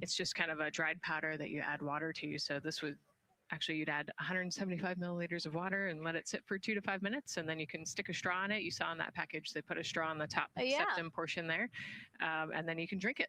it's just kind of a dried powder that you add water to. So this would actually, you'd add 175 milliliters of water and let it sit for 2 to 5 minutes, and then you can stick a straw in it. You saw in that package they put a straw on the top septum portion there, and then you can drink it.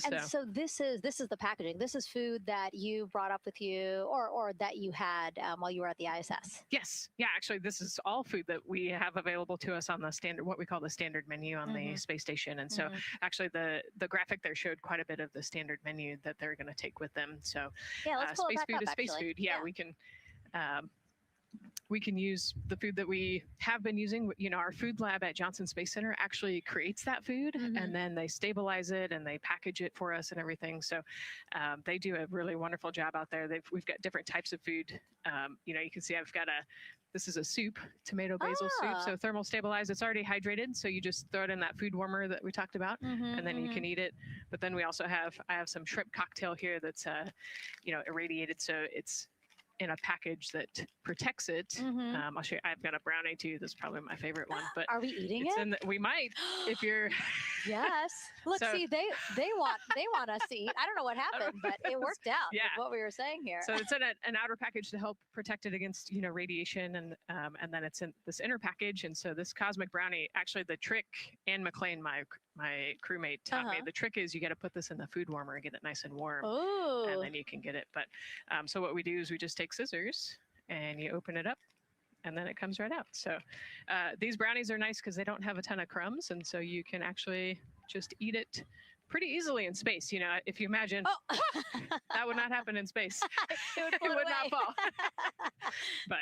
And so this is the packaging. This is food that you brought up with you, or that you had while you were at the ISS. Yes, yeah. Actually, this is all food that we have available to us on the standard, what we call the standard menu on the space station. And so, actually, the graphic there showed quite a bit of the standard menu that they're going to take with them. So, yeah, let's pull space it back food up, is space food. Yeah, we can use the food that we have been using. You know, our food lab at Johnson Space Center actually creates that food, and then they stabilize it and they package it for us and everything. So they do a really wonderful job out there. We've got different types of food. You know, you can see I've got this is a soup, tomato basil soup, so thermal stabilized. It's already hydrated, so you just throw it in that food warmer that we talked about, and then you can eat it. But then we also I have some shrimp cocktail here that's, you know, irradiated, so it's in a package that protects it. I'll show you. I've got a brownie too. That's probably my favorite one. But are we eating it? We might, if you're. Yes. Look, see, they want us to eat. I don't know what happened, but it worked out. Yeah. With what we were saying here. So it's in an outer package to help protect it against, you know, radiation, and then it's in this inner package. And so this cosmic brownie, actually, the trick, Anne McLean, my crewmate, taught me, the trick is you got to put this in the food warmer and get it nice and warm, and then you can get it. But so what we do is we just take scissors and you open it up, and then it comes right out. So these brownies are nice because they don't have a ton of crumbs, and so you can actually just eat it pretty easily in space. You know, if you imagine, that would not happen in space. It would not fall. But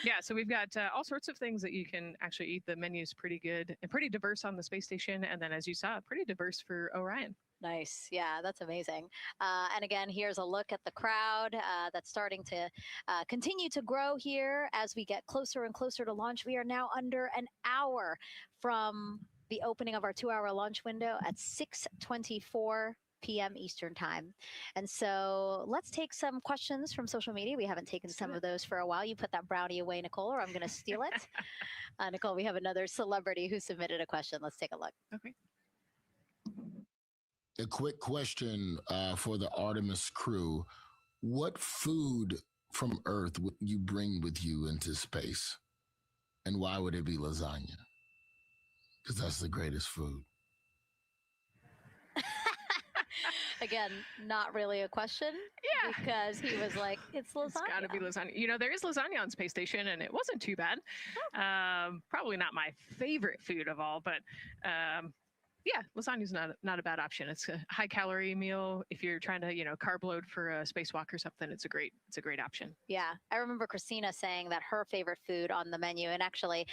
yeah, so we've got all sorts of things that you can actually eat. The menu's pretty good and pretty diverse on the space station. And then, as you saw, pretty diverse for Orion. Nice. Yeah, that's amazing. And again, here's a look at the crowd that's starting to continue to grow here as we get closer and closer to launch. We are now under an hour from the opening of our 2-hour launch window at 6:24 p.m. Eastern time. And so let's take some questions from social media. We haven't taken some of those for a while. You put that brownie away, Nicole, or I'm going to steal it. Nicole, we have another celebrity who submitted a question. Let's take a look. Okay. A quick question for the Artemis crew. What food from Earth would you bring with you into space? And why would it be lasagna? Because that's the greatest food. Again, not really a question. Yeah. Because he was like, it's lasagna. It's got to be lasagna. You know, there is lasagna on space station, and it wasn't too bad. Probably not my favorite food of all, but yeah, lasagna's not a bad option. It's a high calorie meal. If you're trying to, you know, carb load for a spacewalk or something, it's a great option. Yeah, I remember Christina saying that her favorite food on the menu, and actually,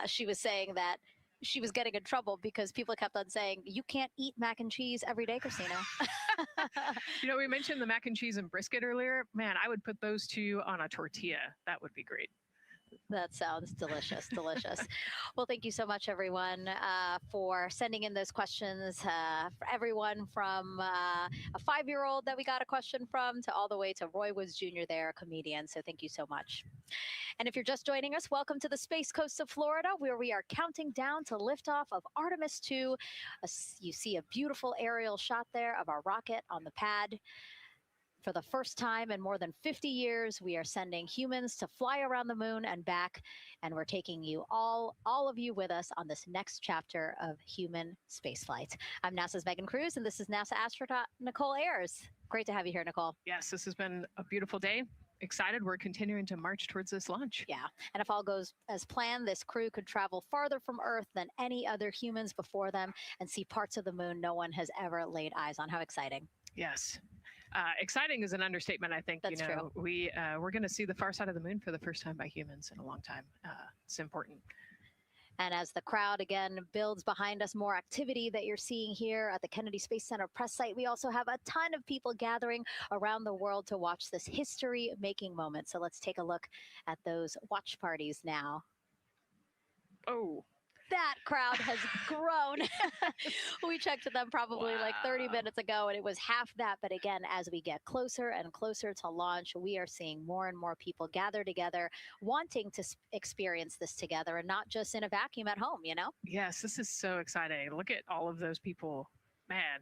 she was saying that she was getting in trouble because people kept on saying, you can't eat mac and cheese every day, Christina. You know, we mentioned the mac and cheese and brisket earlier. Man, I would put those two on a tortilla. That would be great. That sounds delicious, delicious. Well, thank you so much, everyone, for sending in those questions. For everyone from a 5-year-old that we got a question from to all the way to Roy Woods Jr. there, a comedian. So thank you so much. And if you're just joining us, welcome to the Space Coast of Florida, where we are counting down to liftoff of Artemis II. You see a beautiful aerial shot there of our rocket on the pad. For the first time in more than 50 years, we are sending humans to fly around the moon and back, and we're taking you all of you with us on this next chapter of human spaceflight. I'm NASA's Megan Cruz, and this is NASA astronaut Nicole Ayers. Great to have you here, Nicole. Yes, this has been a beautiful day. Excited. We're continuing to march towards this launch. Yeah, and if all goes as planned, this crew could travel farther from Earth than any other humans before them and see parts of the moon no one has ever laid eyes on. How exciting. Yes. Exciting is an understatement, I think. That's true. We're going to see the far side of the moon for the first time by humans in a long time. It's important. And as the crowd again builds behind us, more activity that you're seeing here at the Kennedy Space Center press site. We also have a ton of people gathering around the world to watch this history-making moment. So let's take a look at those watch parties now. Oh. That crowd has grown. We checked them probably like 30 minutes ago, and it was half that. But again, as we get closer and closer to launch, we are seeing more and more people gather together, wanting to experience this together and not just in a vacuum at home, you know? Yes, this is so exciting. Look at all of those people. Man.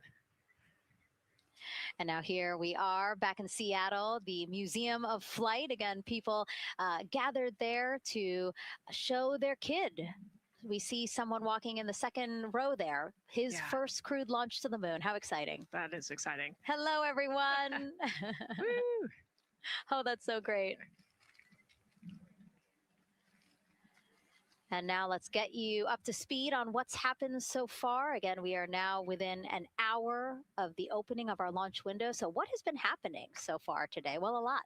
And now here we are back in Seattle, the Museum of Flight. Again, people gathered there to show their kid. We see someone walking in the second row there. His first crewed launch to the moon. How exciting. That is exciting. Hello, everyone. Woo! Oh, that's so great. And now let's get you up to speed on what's happened so far. Again, we are now within an hour of the opening of our launch window. So what has been happening so far today? Well, a lot.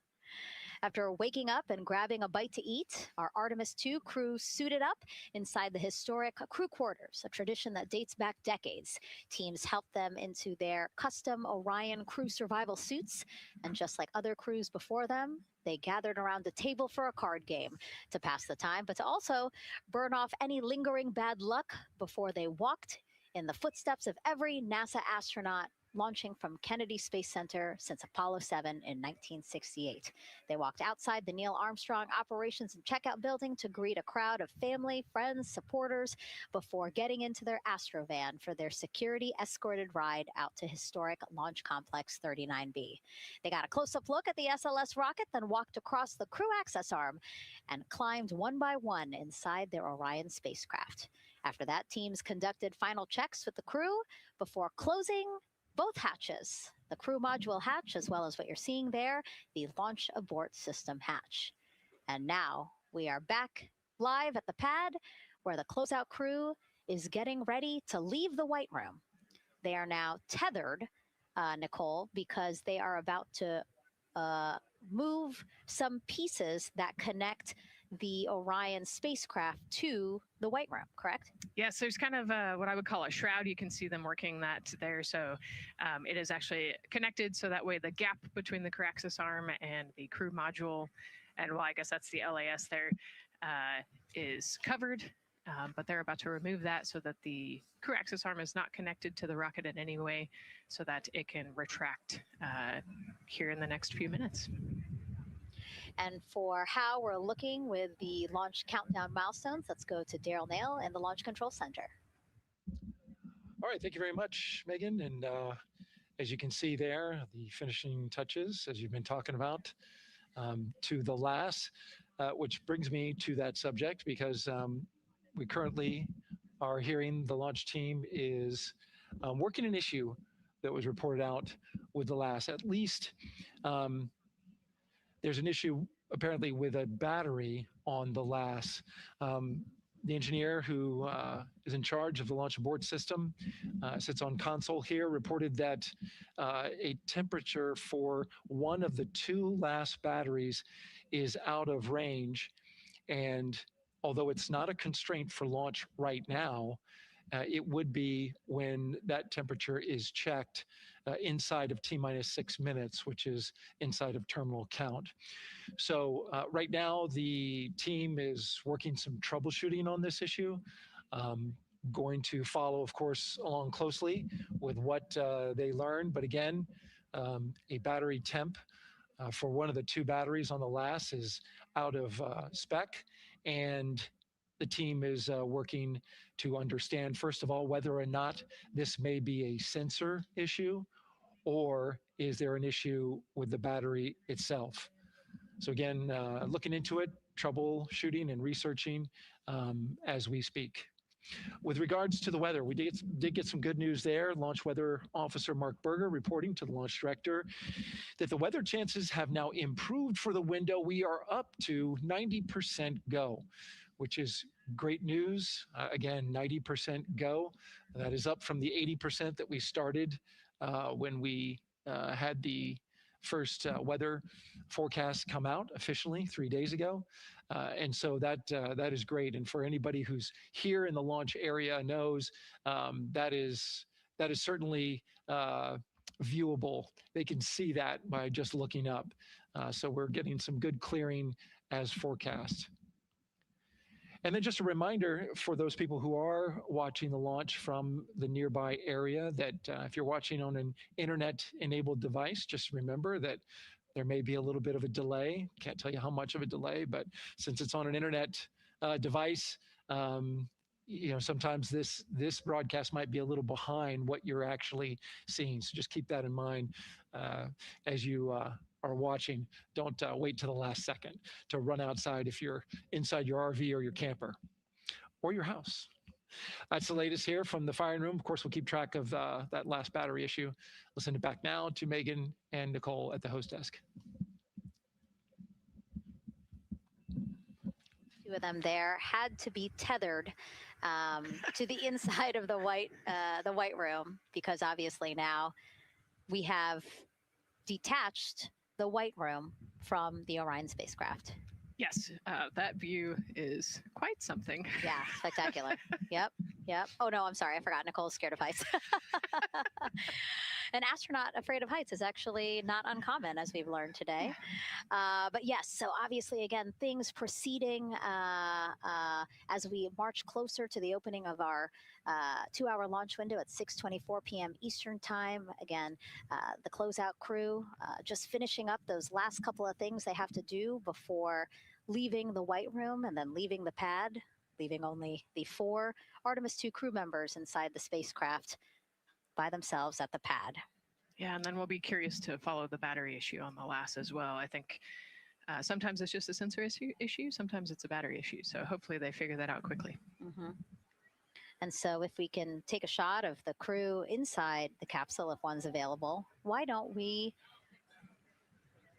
After waking up and grabbing a bite to eat, our Artemis II crew suited up inside the historic crew quarters, a tradition that dates back decades. Teams helped them into their custom Orion crew survival suits, and just like other crews before them, they gathered around a table for a card game to pass the time, but to also burn off any lingering bad luck before they walked in the footsteps of every NASA astronaut launching from Kennedy Space Center since Apollo 7 in 1968. They walked outside the Neil Armstrong Operations and Checkout Building to greet a crowd of family, friends, supporters before getting into their Astrovan for their security-escorted ride out to historic Launch Complex 39B. They got a close-up look at the SLS rocket, then walked across the crew access arm and climbed one by one inside their Orion spacecraft. After that, teams conducted final checks with the crew before closing both hatches, the crew module hatch, as well as what you're seeing there, the launch abort system hatch. And now we are back live at the pad where the closeout crew is getting ready to leave the White Room. They are now tethered, Nicole, because they are about to move some pieces that connect the Orion spacecraft to the White Room, correct? Yes, there's kind of what I would call a shroud. You can see them working that there. So it is actually connected, so that way the gap between the crew access arm and the crew module, and well, I guess that's the LAS there, is covered. But they're about to remove that so that the crew access arm is not connected to the rocket in any way, so that it can retract here in the next few minutes. And for how we're looking with the launch countdown milestones, let's go to Daryl Nail in the Launch Control Center. All right, thank you very much, Megan. And as you can see there, the finishing touches, as you've been talking about, to the LAS, which brings me to that subject, because we currently are hearing the launch team is working an issue that was reported out with the LAS. At least there's an issue apparently with a battery on the LAS. The engineer who is in charge of the launch abort system, sits on console here, reported that a temperature for one of the two LAS batteries is out of range. And although it's not a constraint for launch right now, it would be when that temperature is checked inside of T-minus 6 minutes, which is inside of terminal count. So right now, the team is working some troubleshooting on this issue. Going to follow, of course, along closely with what they learn. But again, a battery temp for one of the two batteries on the LAS is out of spec. And the team is working to understand, first of all, whether or not this may be a sensor issue, or is there an issue with the battery itself. So again, looking into it, troubleshooting and researching as we speak. With regards to the weather, we did get some good news there. Launch Weather Officer Mark Berger reporting to the launch director that the weather chances have now improved for the window. We are up to 90% go, which is great news. Again, 90% go. That is up from the 80% that we started when we had the first weather forecast come out officially 3 days ago. And so that is great. And for anybody who's here in the launch area knows that is certainly viewable. They can see that by just looking up. So we're getting some good clearing as forecast. And then just a reminder for those people who are watching the launch from the nearby area that if you're watching on an internet-enabled device, just remember that there may be a little bit of a delay. Can't tell you how much of a delay, but since it's on an internet device, sometimes this broadcast might be a little behind what you're actually seeing. So just keep that in mind as you are watching. Don't wait to the last second to run outside if you're inside your RV or your camper or your house. That's the latest here from the firing room. Of course, we'll keep track of that last battery issue. We'll send it back now to Megan and Nicole at the host desk. Two of them there had to be tethered to the inside of the white room, because obviously now we have detached the white room from the Orion spacecraft. Yes, that view is quite something. Yeah, spectacular. Yep. Oh no, I'm sorry, I forgot. Nicole's scared of heights. An astronaut afraid of heights is actually not uncommon, as we've learned today. But yes, so obviously, again, things proceeding as we march closer to the opening of our 2-hour launch window at 6:24 p.m. Eastern Time. Again, the closeout crew just finishing up those last couple of things they have to do before leaving the white room and then leaving the pad, leaving only the 4 Artemis II crew members inside the spacecraft by themselves at the pad. Yeah, and then we'll be curious to follow the battery issue on the last as well. I think sometimes it's just a sensor issue, sometimes it's a battery issue. So hopefully they figure that out quickly. Mm-hmm. And so if we can take a shot of the crew inside the capsule, if one's available, why don't we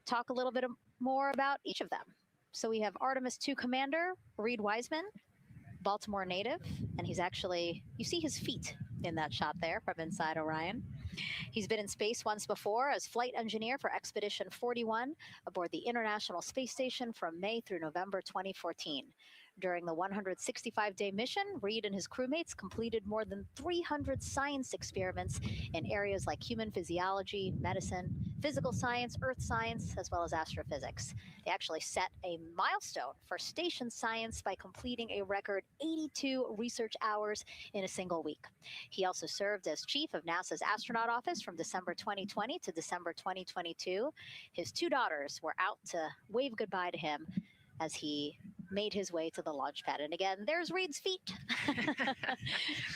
talk a little bit more about each of them? So we have Artemis II Commander Reid Wiseman, Baltimore native, and he's actually, you see his feet in that shot there from inside Orion. He's been in space once before as flight engineer for Expedition 41 aboard the International Space Station from May through November 2014. During the 165-day mission, Reid and his crewmates completed more than 300 science experiments in areas like human physiology, medicine, physical science, earth science, as well as astrophysics. They actually set a milestone for station science by completing a record 82 research hours in a single week. He also served as chief of NASA's astronaut office from December 2020 to December 2022. His 2 daughters were out to wave goodbye to him as he made his way to the launch pad. And again, there's Reid's feet.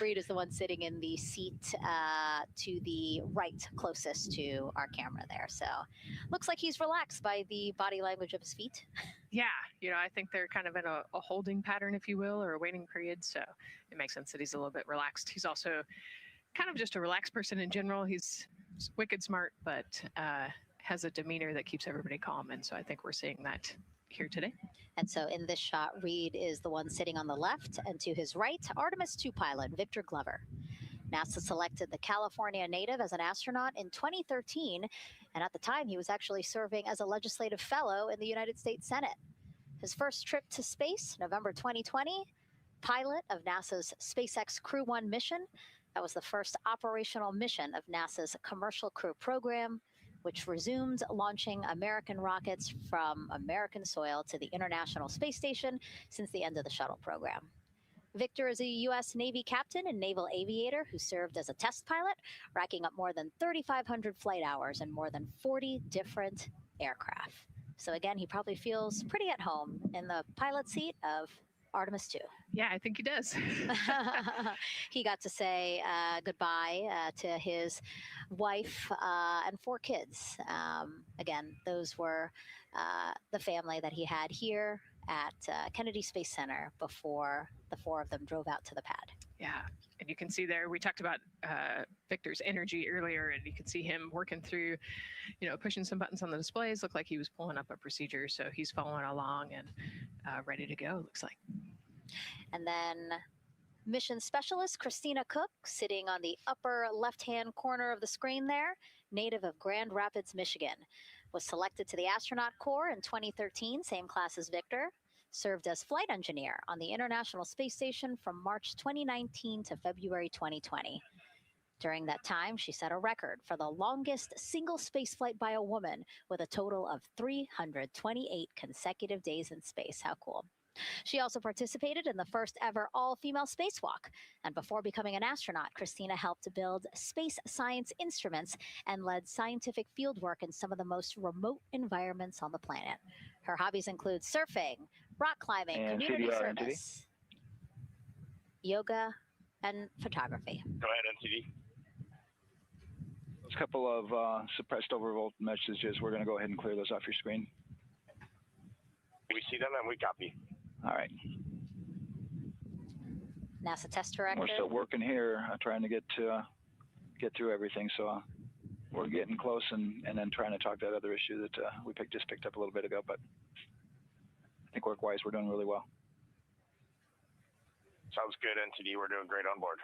Reid is the one sitting in the seat to the right, closest to our camera there. So looks like he's relaxed by the body language of his feet. Yeah, I think they're kind of in a holding pattern, if you will, or a waiting period. So it makes sense that he's a little bit relaxed. He's also kind of just a relaxed person in general. He's wicked smart, but has a demeanor that keeps everybody calm. And so I think we're seeing that here today. And so in this shot, Reid is the one sitting on the left, and to his right, Artemis II pilot Victor Glover. NASA selected the California native as an astronaut in 2013, and at the time he was actually serving as a legislative fellow in the United States Senate. His first trip to space, November 2020, pilot of NASA's SpaceX Crew 1 mission. That was the first operational mission of NASA's Commercial Crew program, which resumed launching American rockets from American soil to the International Space Station since the end of the shuttle program. Victor is a U.S. Navy captain and naval aviator who served as a test pilot, racking up more than 3,500 flight hours and more than 40 different aircraft. So again, he probably feels pretty at home in the pilot seat of Artemis II. Yeah, I think he does. He got to say goodbye to his wife and 4 kids. Again, those were the family that he had here at Kennedy Space Center before the 4 of them drove out to the pad. Yeah, and you can see there, we talked about Victor's energy earlier, and you can see him working through, pushing some buttons on the displays. Looked like he was pulling up a procedure, so he's following along and ready to go, looks like. And then mission specialist Christina Koch, sitting on the upper left-hand corner of the screen there, native of Grand Rapids, Michigan, was selected to the Astronaut Corps in 2013, same class as Victor, served as flight engineer on the International Space Station from March 2019 to February 2020. During that time, she set a record for the longest single spaceflight by a woman with a total of 328 consecutive days in space. How cool. She also participated in the first ever all-female spacewalk. And before becoming an astronaut, Christina helped to build space science instruments and led scientific fieldwork in some of the most remote environments on the planet. Her hobbies include surfing, rock climbing, and community CDR, service. yoga, and photography. Go ahead, NCD. There's a couple of suppressed overvolt messages. We're going to go ahead and clear those off your screen. We see them and we copy. All right. NASA test director. We're still working here, trying to get through everything. So we're getting close, and then trying to talk that other issue that we just picked up a little bit ago. But I think work-wise, we're doing really well. Sounds good, NTD. We're doing great on board.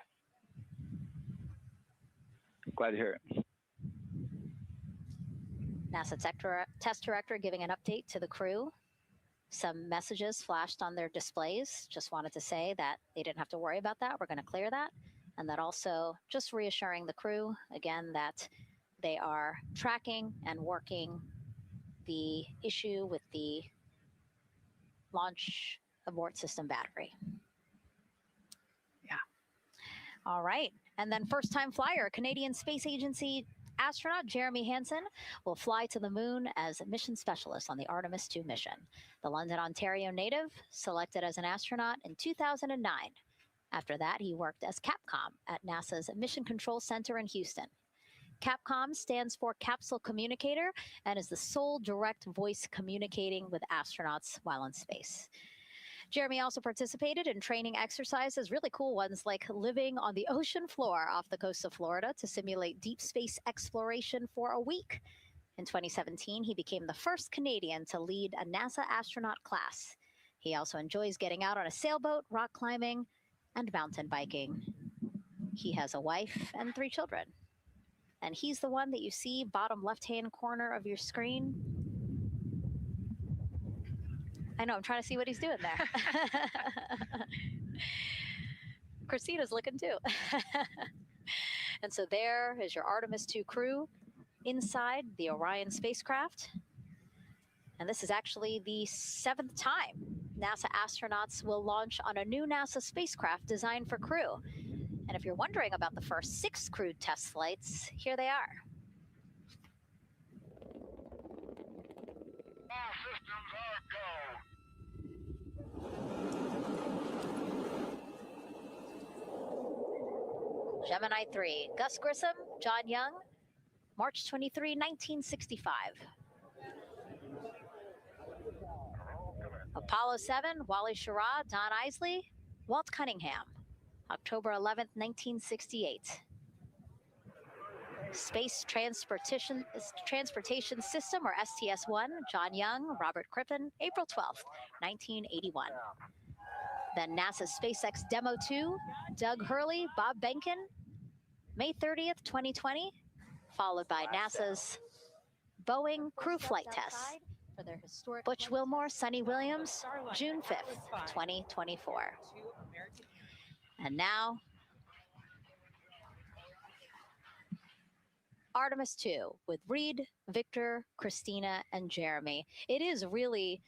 Glad to hear it. NASA test director giving an update to the crew. Some messages flashed on their displays. Just wanted to say that they didn't have to worry about that. We're going to clear that. And that also just reassuring the crew, again, that they are tracking and working the issue with the launch abort system battery. Yeah. All right. And then first-time flyer, Canadian Space Agency astronaut Jeremy Hansen will fly to the moon as a mission specialist on the Artemis II mission. The London, Ontario native selected as an astronaut in 2009. After that, he worked as Capcom at NASA's Mission Control Center in Houston. Capcom stands for Capsule Communicator and is the sole direct voice communicating with astronauts while in space. Jeremy also participated in training exercises, really cool ones like living on the ocean floor off the coast of Florida to simulate deep space exploration for a week. In 2017, he became the first Canadian to lead a NASA astronaut class. He also enjoys getting out on a sailboat, rock climbing, and mountain biking. He has a wife and 3 children. And he's the one that you see bottom left-hand corner of your screen. I know, I'm trying to see what he's doing there. Christina's looking too. And so there is your Artemis II crew inside the Orion spacecraft. And this is actually the 7th time NASA astronauts will launch on a new NASA spacecraft designed for crew. And if you're wondering about the first 6 crewed test flights, here they are. All systems are go. Gemini 3, Gus Grissom, John Young, March 23, 1965. Apollo 7, Wally Schirra, Don Isley, Walt Cunningham, October 11, 1968. Space Transportation System, or STS-1, John Young, Robert Crippen, April 12, 1981. Then NASA's SpaceX Demo 2, Doug Hurley, Bob Behnken, May 30th, 2020, followed by NASA's Boeing crew flight tests. Butch Wilmore, Sonny Williams, June 5th, 2024. And now, Artemis II with Reid, Victor, Christina, and Jeremy. It is really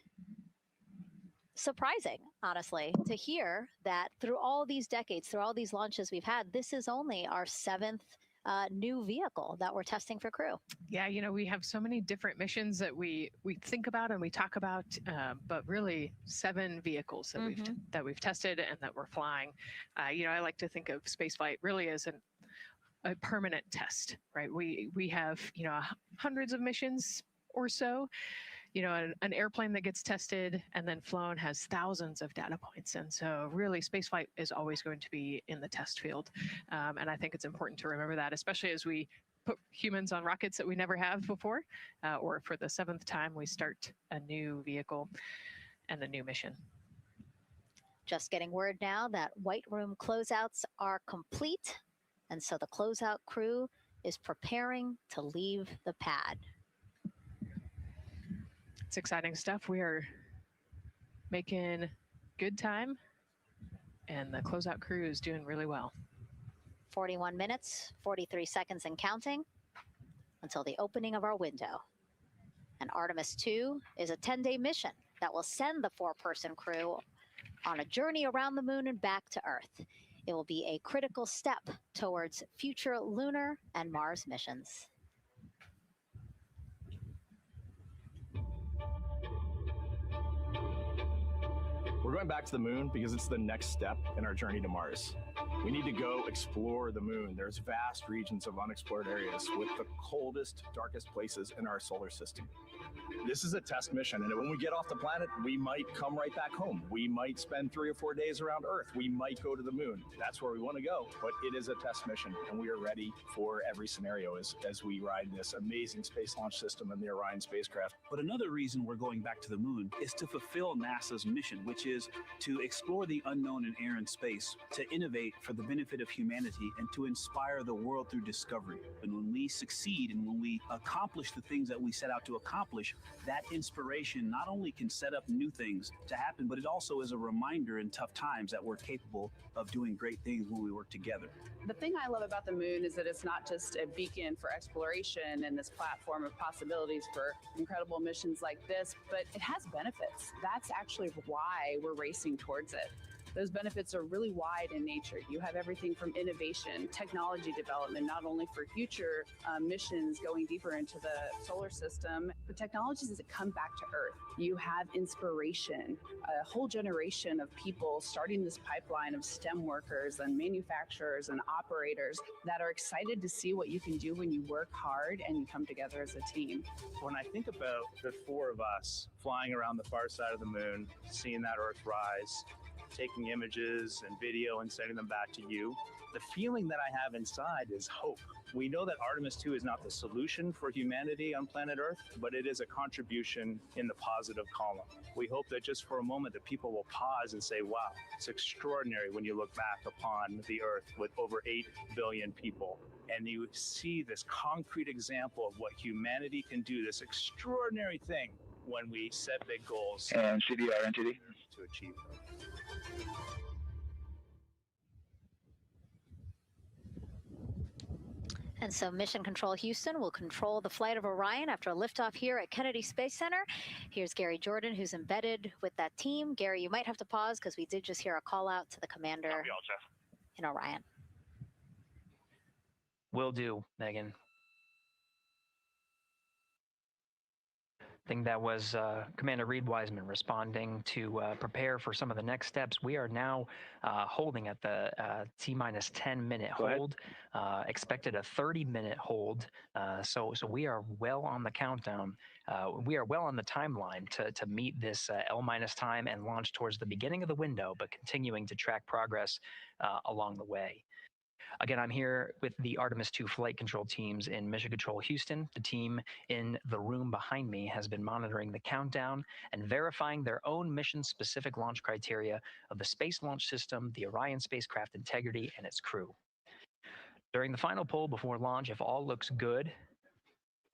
surprising, honestly, to hear that through all these decades, through all these launches we've had, this is only our 7th new vehicle that we're testing for crew. Yeah, you know, we have so many different missions that we think about and we talk about, but really 7 vehicles that we've tested and that we're flying. You know, I like to think of spaceflight really as a permanent test, right? We have, you know, hundreds of missions or so. You know, an airplane that gets tested and then flown has thousands of data points. And so really spaceflight is always going to be in the test field. And I think it's important to remember that, especially as we put humans on rockets that we never have before, or for the 7th time we start a new vehicle and a new mission. Just getting word now that White Room closeouts are complete. And so the closeout crew is preparing to leave the pad. It's exciting stuff. We are making good time, and the closeout crew is doing really well. 41 minutes, 43 seconds and counting until the opening of our window. And Artemis II is a 10-day mission that will send the 4-person crew on a journey around the moon and back to Earth. It will be a critical step towards future lunar and Mars missions. We're going back to the moon because it's the next step in our journey to Mars. We need to go explore the moon. There's vast regions of unexplored areas with the coldest, darkest places in our solar system. This is a test mission, and when we get off the planet, we might come right back home. We might spend 3 or 4 days around Earth. We might go to the moon. That's where we want to go, but it is a test mission, and we are ready for every scenario as we ride this amazing space launch system and the Orion spacecraft. But another reason we're going back to the moon is to fulfill NASA's mission, which is to explore the unknown in air and space, to innovate for the benefit of humanity, and to inspire the world through discovery. And when we succeed and when we accomplish the things that we set out to accomplish, that inspiration not only can set up new things to happen, but it also is a reminder in tough times that we're capable of doing great things when we work together. The thing I love about the moon is that it's not just a beacon for exploration and this platform of possibilities for incredible missions like this, but it has benefits. That's actually why we're racing towards it. Those benefits are really wide in nature. You have everything from innovation, technology development, not only for future missions going deeper into the solar system, but technologies that come back to Earth. You have inspiration, a whole generation of people starting this pipeline of STEM workers and manufacturers and operators that are excited to see what you can do when you work hard and you come together as a team. When I think about the 4 of us flying around the far side of the moon, seeing that Earth rise, taking images and video and sending them back to you, the feeling that I have inside is hope. We know that Artemis II is not the solution for humanity on planet Earth, but it is a contribution in the positive column. We hope that just for a moment that people will pause and say, wow, it's extraordinary when you look back upon the Earth with over 8 billion people. And you see this concrete example of what humanity can do, this extraordinary thing when we set big goals And CDR NTD to achieve them. And so Mission Control Houston will control the flight of Orion after a liftoff here at Kennedy Space Center. Here's Gary Jordan, who's embedded with that team. Gary, you might have to pause because we did just hear a call out to the commander in Orion. Will do, Megan. I think that was Commander Reid Wiseman responding to prepare for some of the next steps. We are now holding at the T-minus 10-minute hold, expected a 30-minute hold. So we are well on the countdown. We are well on the timeline to meet this L- time and launch towards the beginning of the window, but continuing to track progress along the way. Again, I'm here with the Artemis II flight control teams in Mission Control Houston. The team in the room behind me has been monitoring the countdown and verifying their own mission-specific launch criteria of the Space Launch System, the Orion spacecraft integrity, and its crew. During the final poll before launch, if all looks good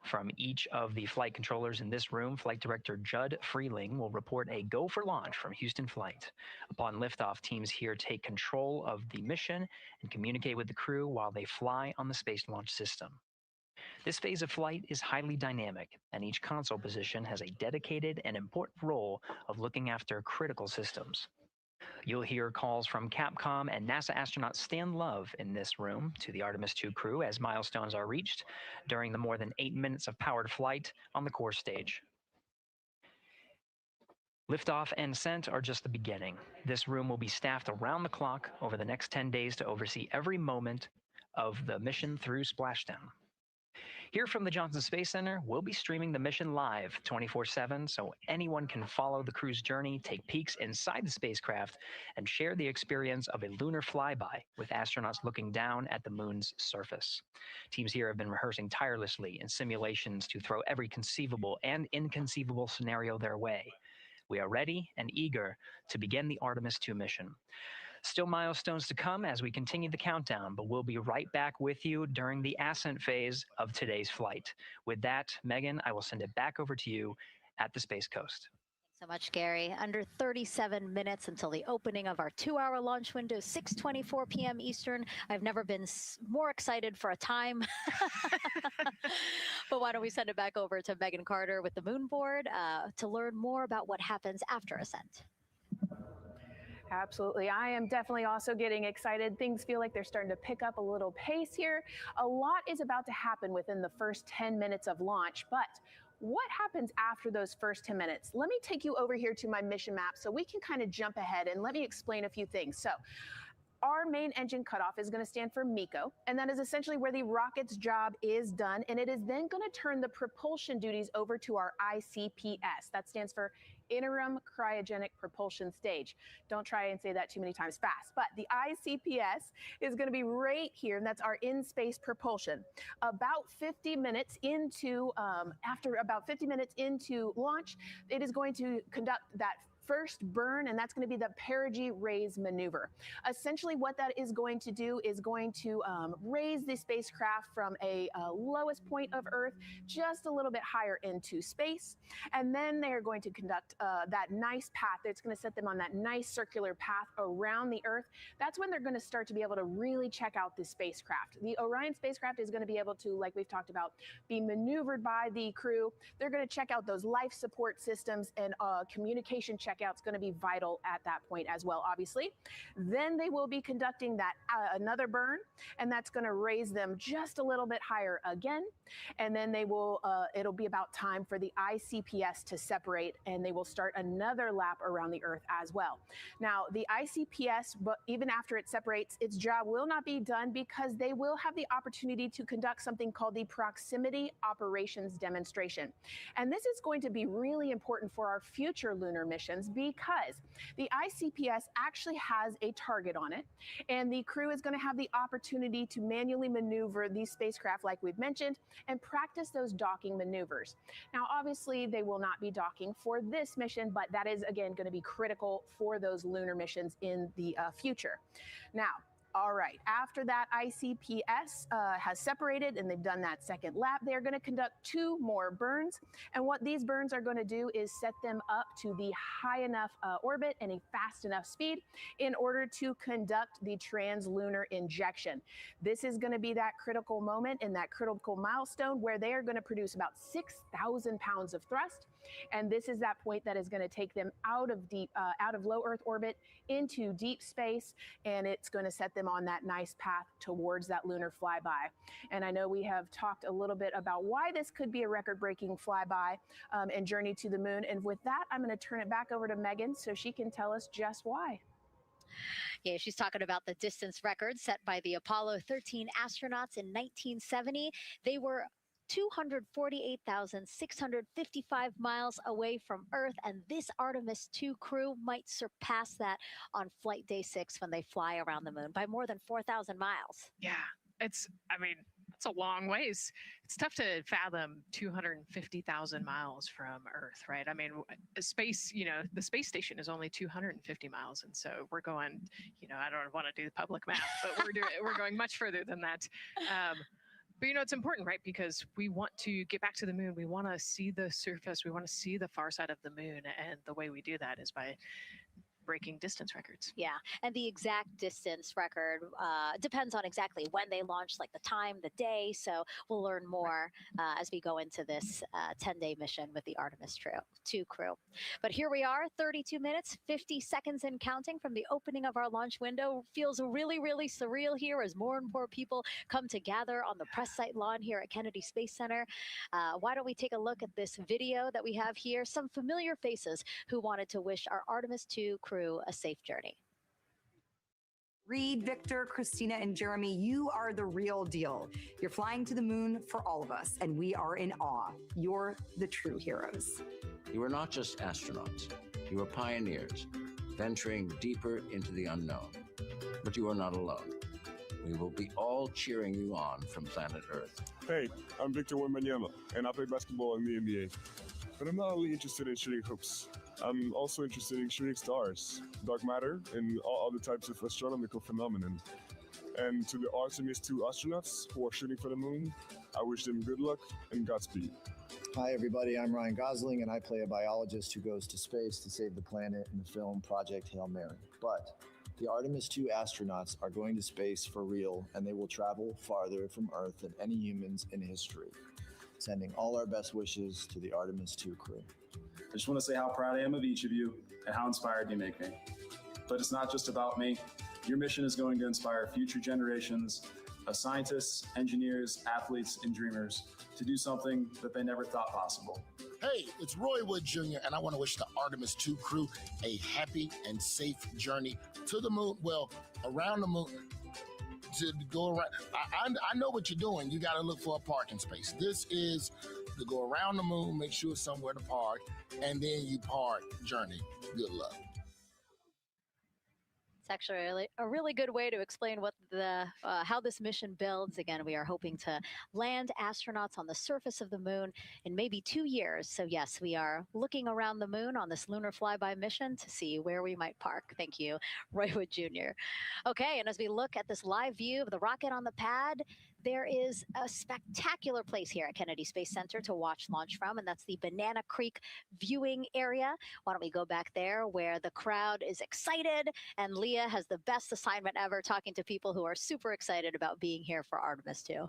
from each of the flight controllers in this room, Flight Director Judd Freeling will report a go for launch from Houston Flight. Upon liftoff, teams here take control of the mission and communicate with the crew while they fly on the Space Launch System. This phase of flight is highly dynamic, and each console position has a dedicated and important role of looking after critical systems. You'll hear calls from Capcom and NASA astronaut Stan Love in this room to the Artemis II crew as milestones are reached during the more than 8 minutes of powered flight on the core stage. Liftoff and Ascent are just the beginning. This room will be staffed around the clock over the next 10 days to oversee every moment of the mission through splashdown. Here from the Johnson Space Center, we'll be streaming the mission live 24/7 so anyone can follow the crew's journey, take peeks inside the spacecraft, and share the experience of a lunar flyby with astronauts looking down at the moon's surface. Teams here have been rehearsing tirelessly in simulations to throw every conceivable and inconceivable scenario their way. We are ready and eager to begin the Artemis II mission. Still milestones to come as we continue the countdown, but we'll be right back with you during the Ascent phase of today's flight. With that, Megan, I will send it back over to you at the Space Coast. Thanks so much, Gary. Under 37 minutes until the opening of our 2-hour launch window, 6:24 p.m. Eastern. I've never been more excited for a time. But why don't we send it back over to Megan Carter with the Moon Board to learn more about what happens after Ascent. Absolutely. I am definitely also getting excited. Things feel like they're starting to pick up a little pace here. A lot is about to happen within the first 10 minutes of launch, but what happens after those first 10 minutes? Let me take you over here to my mission map so we can kind of jump ahead and let me explain a few things. So our main engine cutoff is going to stand for MECO, and that is essentially where the rocket's job is done, and it is then going to turn the propulsion duties over to our ICPS. That stands for Interim Cryogenic Propulsion Stage. Don't try and say that too many times fast, but the ICPS is going to be right here, and that's our in-space propulsion. About 50 minutes into, after about 50 minutes into launch, it is going to conduct that first burn, and that's going to be the perigee raise maneuver. Essentially what that is going to do is going to raise the spacecraft from a lowest point of Earth just a little bit higher into space, and then they are going to conduct that nice path. It's going to set them on that nice circular path around the Earth. That's when they're going to start to be able to really check out the spacecraft. The Orion spacecraft is going to be able to, like we've talked about, be maneuvered by the crew. They're going to check out those life support systems, and communication checkout's going to be vital at that point as well, obviously. Then they will be conducting that another burn, and that's going to raise them just a little bit higher again. And then they will, it'll be about time for the ICPS to separate, and they will start another lap around the Earth as well. Now, the ICPS, but even after it separates, its job will not be done because they will have the opportunity to conduct something called the Proximity Operations Demonstration. And this is going to be really important for our future lunar missions because the ICPS actually has a target on it, and the crew is going to have the opportunity to manually maneuver these spacecraft like we've mentioned and practice those docking maneuvers. Now, obviously, they will not be docking for this mission, but that is, again, going to be critical for those lunar missions in the future. Now, all right, after that ICPS has separated and they've done that second lap, they're going to conduct 2 more burns. And what these burns are going to do is set them up to the high enough orbit and a fast enough speed in order to conduct the translunar injection. This is going to be that critical moment and that critical milestone where they are going to produce about 6,000 pounds of thrust. And this is that point that is going to take them out of low Earth orbit into deep space, and it's going to set them on that nice path towards that lunar flyby. And I know we have talked a little bit about why this could be a record-breaking flyby and journey to the moon. And with that, I'm going to turn it back over to Megan so she can tell us just why. Yeah, she's talking about the distance record set by the Apollo 13 astronauts in 1970. They were 248,655 miles away from Earth, and this Artemis II crew might surpass that on flight day 6 when they fly around the moon by more than 4,000 miles. Yeah, it's a long ways. It's tough to fathom 250,000 miles from Earth, right? I mean, space, the space station is only 250 miles. And so we're going, I don't want to do the public math, but we're going much further than that. But it's important, right? Because we want to get back to the moon. We want to see the surface. We want to see the far side of the moon. And the way we do that is by breaking distance records. Yeah, and the exact distance record depends on exactly when they launched, like the time, the day. So we'll learn more as we go into this 10-day mission with the Artemis II crew. But here we are, 32 minutes, 50 seconds and counting from the opening of our launch window. Feels really, really surreal here as more and more people come to gather on the press site lawn here at Kennedy Space Center. Why don't we take a look at this video that we have here? Some familiar faces who wanted to wish our Artemis II crew a safe journey. Reid, Victor, Christina, and Jeremy, you are the real deal. You're flying to the moon for all of us, and we are in awe. You're the true heroes. You are not just astronauts. You are pioneers, venturing deeper into the unknown. But you are not alone. We will be all cheering you on from planet Earth. Hey, I'm Victor Wembanyama, and I play basketball in the NBA. But I'm not only interested in shooting hoops. I'm also interested in shooting stars, dark matter, and all other types of astronomical phenomenon. And to the Artemis II astronauts who are shooting for the moon, I wish them good luck and Godspeed. Hi everybody, I'm Ryan Gosling, and I play a biologist who goes to space to save the planet in the film Project Hail Mary. But the Artemis II astronauts are going to space for real, and they will travel farther from Earth than any humans in history. Sending all our best wishes to the Artemis II crew. I just want to say how proud I am of each of you and how inspired you make me. But it's not just about me. Your mission is going to inspire future generations scientists, engineers, athletes, and dreamers to do something that they never thought possible. Hey, it's Roy Wood Jr., and I want to wish the Artemis II crew a happy and safe journey to the moon, well, around the moon. To go around, I know what you're doing. You got to look for a parking space. This is to go around the moon, make sure somewhere to park, and then you park journey. Good luck. It's actually a really good way to explain what the how this mission builds. Again, we are hoping to land astronauts on the surface of the moon in maybe 2 years. So yes, we are looking around the moon on this lunar flyby mission to see where we might park. Thank you, Roy Wood Jr. Okay, and as we look at this live view of the rocket on the pad, there is a spectacular place here at Kennedy Space Center to watch launch from, and that's the Banana Creek viewing area. Why don't we go back there where the crowd is excited, and Leah has the best assignment ever talking to people who are super excited about being here for Artemis II.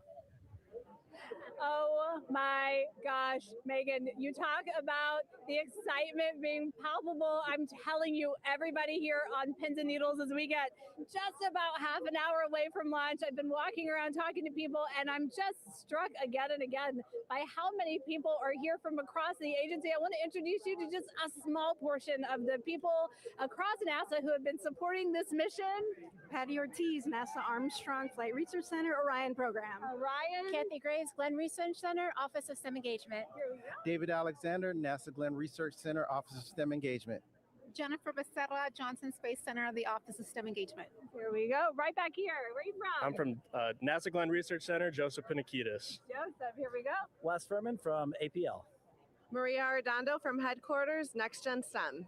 Oh my gosh, Megan, you talk about the excitement being palpable. I'm telling you, everybody here on pins and needles as we get just about half an hour away from launch. I've been walking around talking to people, and I'm just struck again and again by how many people are here from across the agency. I want to introduce you to just a small portion of the people across NASA who have been supporting this mission. Patty Ortiz, NASA Armstrong Flight Research Center, Orion program. Orion. Kathy Graves, Glenn Research Center, Office of STEM Engagement. David Alexander, NASA Glenn Research Center, Office of STEM Engagement. Jennifer Becerra, Johnson Space Center, the Office of STEM Engagement. Here we go, right back here. Where are you from? I'm from NASA Glenn Research Center, Joseph Pinakitis. Joseph, here we go. Wes Furman from APL. Maria Arredondo from Headquarters, Next Gen STEM.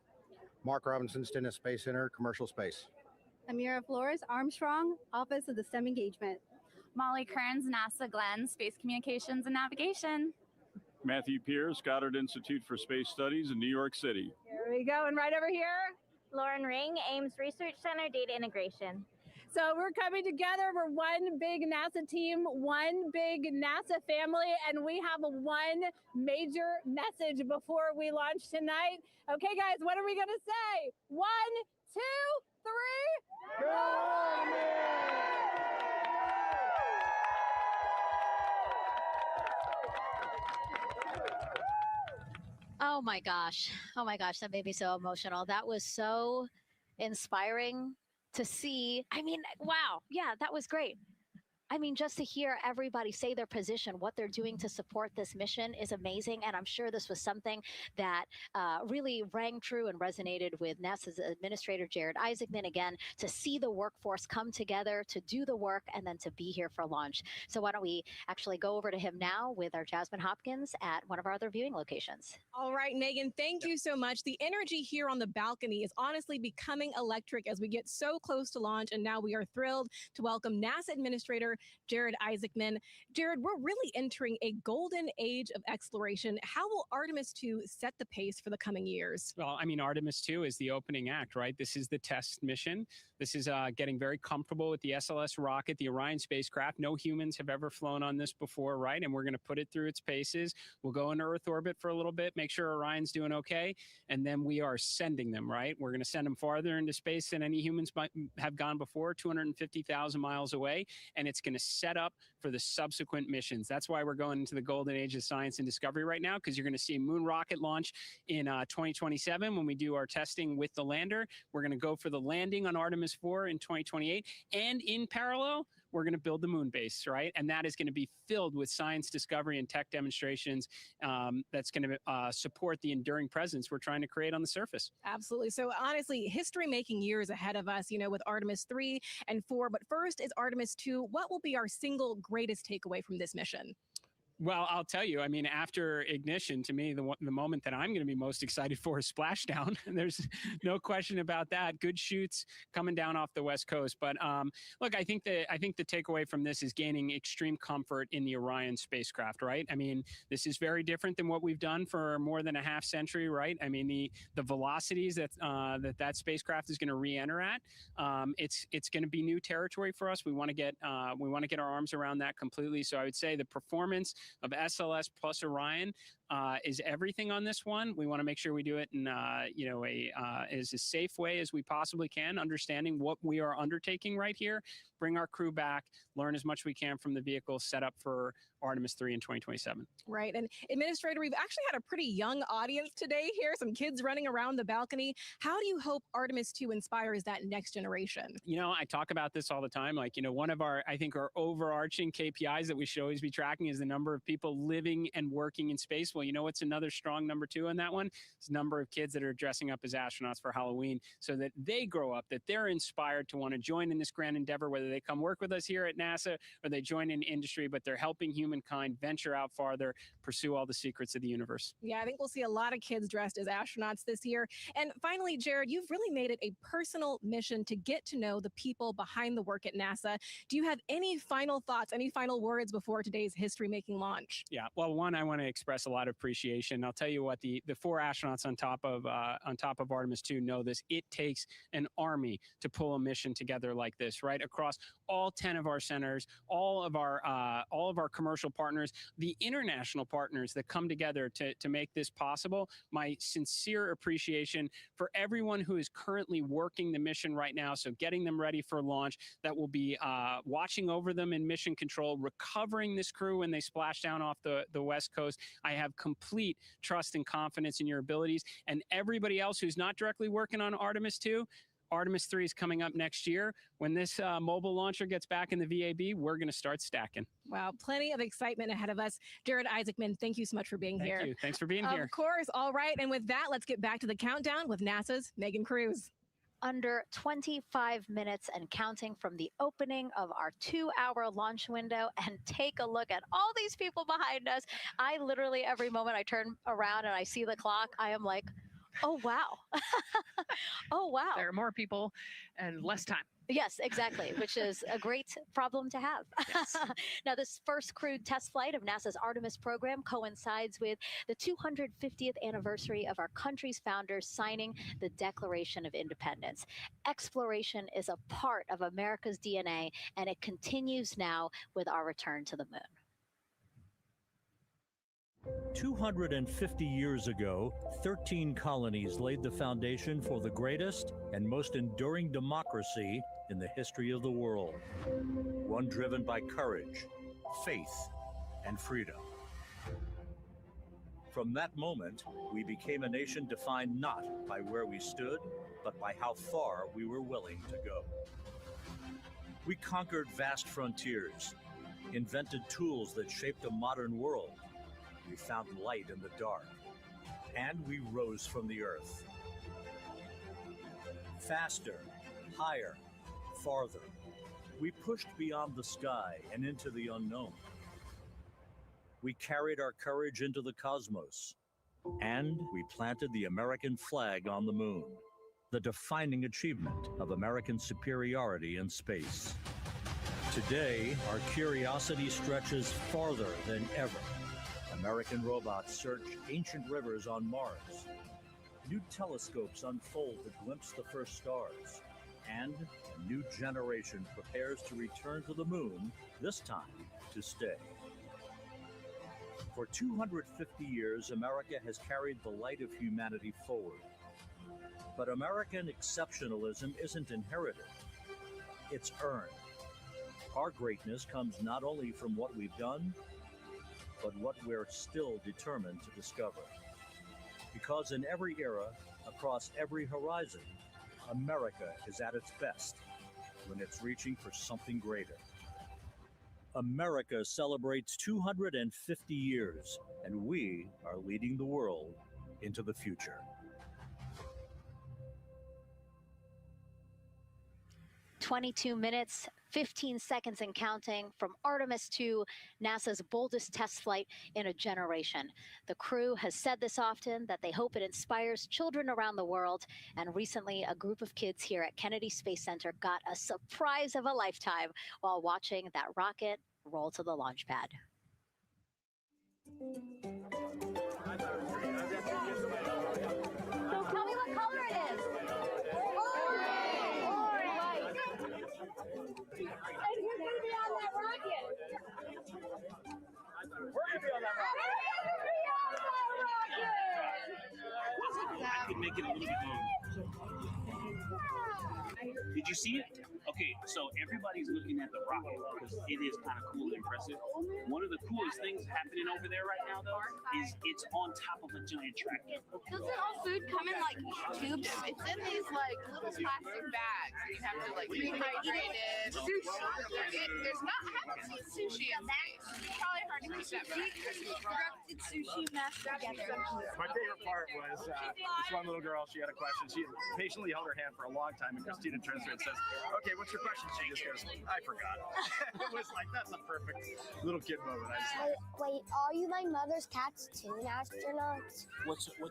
Mark Robinson, Stennis Space Center, Commercial Space. Amira Flores, Armstrong, Office of the STEM Engagement. Molly Kearns, NASA Glenn, Space Communications and Navigation. Matthew Pierce, Goddard Institute for Space Studies in New York City. Here we go, and right over here. Lauren Ring, Ames Research Center, Data Integration. So we're coming together. We're one big NASA team, one big NASA family, and we have one major message before we launch tonight. Okay, guys, what are we going to say? 1, 2, 3. Oh my gosh. Oh my gosh. That made me so emotional. That was so inspiring to see. I mean, wow. Yeah, that was great. I mean, just to hear everybody say their position, what they're doing to support this mission is amazing. And I'm sure this was something that really rang true and resonated with NASA's Administrator Jared Isaacman, again, to see the workforce come together to do the work and then to be here for launch. So why don't we actually go over to him now with our Jasmine Hopkins at one of our other viewing locations. All right, Megan, thank you so much. The energy here on the balcony is honestly becoming electric as we get so close to launch. And now we are thrilled to welcome NASA Administrator Jared Isaacman. Jared, we're really entering a golden age of exploration. How will Artemis II set the pace for the coming years? Well, I mean, Artemis II is the opening act, right? This is the test mission. This is getting very comfortable with the SLS rocket, the Orion spacecraft. No humans have ever flown on this before, right? And we're going to put it through its paces. We'll go into Earth orbit for a little bit, make sure Orion's doing okay, and then we are sending them, right? We're going to send them farther into space than any humans might have gone before, 250,000 miles away, and it's going to set up for the subsequent missions. That's why we're going into the golden age of science and discovery right now, because you're going to see a moon rocket launch in 2027 when we do our testing with the lander. We're going to go for the landing on Artemis IV in 2028, and in parallel, we're going to build the moon base, right? And that is going to be filled with science discovery and tech demonstrations that's going to support the enduring presence we're trying to create on the surface. Absolutely. So honestly, history-making years ahead of us, you know, with Artemis 3 and 4. But first is Artemis 2. What will be our single greatest takeaway from this mission? Well, I'll tell you, I mean, after ignition, to me, the moment that I'm going to be most excited for is splashdown. There's no question about that. Good shoots coming down off the West Coast. But look, I think the takeaway from this is gaining extreme comfort in the Orion spacecraft, right? I mean, this is very different than what we've done for more than a half century, right? I mean, the velocities that spacecraft is going to re-enter at, it's going to be new territory for us. We want to get our arms around that completely. So I would say the performance of SLS plus Orion is everything on this one. We want to make sure we do it in as a safe way as we possibly can, understanding what we are undertaking right here. bring our crew back, learn as much we can from the vehicle, set up for Artemis 3 in 2027. Right. And Administrator, we've actually had a pretty young audience today here, some kids running around the balcony. How do you hope Artemis 2 inspires that next generation? You know, I talk about this all the time. Like, you know, one of our, I think our overarching KPIs that we should always be tracking is the number of people living and working in space. Well, you know what's another strong number 2 on that one? It's the number of kids that are dressing up as astronauts for Halloween, so that they grow up, that they're inspired to want to join in this grand endeavor, whether they come work with us here at NASA or they join in industry, but they're helping humankind venture out farther, pursue all the secrets of the universe. Yeah, I think we'll see a lot of kids dressed as astronauts this year. And finally, Jared, you've really made it a personal mission to get to know the people behind the work at NASA. Do you have any final thoughts, any final words before today's history-making launch? Yeah, well, one, I want to express a lot of appreciation. I'll tell you what, the 4 astronauts on top of Artemis 2 know this. It takes an army to pull a mission together like this, right? Across all 10 of our centers, all of our commercial partners, the international partners that come together to make this possible. My sincere appreciation for everyone who is currently working the mission right now, so getting them ready for launch, that will be watching over them in mission control, recovering this crew when they splash down off the West Coast. I have complete trust and confidence in your abilities. And everybody else who's not directly working on Artemis 2, Artemis 3 is coming up next year. When this mobile launcher gets back in the VAB, we're going to start stacking. Wow, plenty of excitement ahead of us. Jared Isaacman, thank you so much for being here. Thank you. Thanks for being here. Of course. All right. And with that, let's get back to the countdown with NASA's Megan Cruz. Under 25 minutes and counting from the opening of our 2-hour launch window. And take a look at all these people behind us. I literally, every moment I turn around and I see the clock, I am like, oh, wow. Oh, wow. There are more people and less time. Yes, exactly, which is a great problem to have. Yes. Now, this first crewed test flight of NASA's Artemis program coincides with the 250th anniversary of our country's founders signing the Declaration of Independence. Exploration is a part of America's DNA, and it continues now with our return to the moon. 250 years ago, 13 colonies laid the foundation for the greatest and most enduring democracy in the history of the world. One driven by courage, faith, and freedom. From that moment, we became a nation defined not by where we stood, but by how far we were willing to go. We conquered vast frontiers, invented tools that shaped a modern world. We found light in the dark, and we rose from the earth. Faster, higher, farther. We pushed beyond the sky and into the unknown. We carried our courage into the cosmos, and we planted the American flag on the moon, the defining achievement of American superiority in space. Today, our curiosity stretches farther than ever. American robots search ancient rivers on Mars. New telescopes unfold to glimpse the first stars. And a new generation prepares to return to the moon, this time to stay. For 250 years, America has carried the light of humanity forward. But American exceptionalism isn't inherited, it's earned. Our greatness comes not only from what we've done, but what we're still determined to discover. Because in every era, across every horizon, America is at its best when it's reaching for something greater. America celebrates 250 years, and we are leading the world into the future. 22 minutes, 15 seconds and counting from Artemis II, NASA's boldest test flight in a generation. The crew has said this often, that they hope it inspires children around the world. And recently, a group of kids here at Kennedy Space Center got a surprise of a lifetime while watching that rocket roll to the launch pad. So tell me what color it is. And who's going to be on that rocket? We're going to be on that rocket. I could make it a little bit longer. Did you see it? Okay. Okay, so everybody's looking at the rocket because it is kind of cool and impressive. One of the coolest things happening over there right now, though, is it's on top of a giant tractor. Doesn't all food come in like tubes? It's in these like little plastic bags. You have to like rehydrate it. Sushi. There's not. I haven't seen sushi in space. It's probably hard to keep that back. Constructed sushi mashed together. My favorite part was this one little girl. She had a question. She patiently held her hand for a long time, and Christina turns to her and says, "Okay, what's your question?" She just goes, "I forgot." It was like, that's a perfect little kid moment. Wait, are you my mother's cats too, astronauts?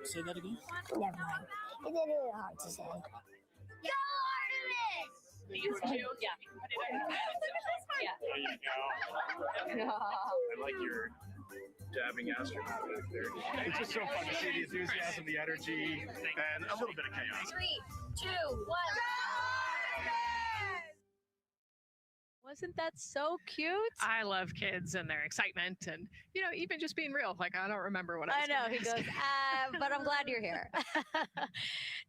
Say that again? Never mind. It's really hard to say. Go Artemis! These two? Yeah. There you go. I like your dabbing astronaut back there. It's just so fun to see the enthusiasm, the energy, and a little bit of chaos. 3, 2, 1. Wasn't that so cute? I love kids and their excitement and, even just being real. Like, I don't remember what I was know. gonna He ask. goes, but I'm glad you're here.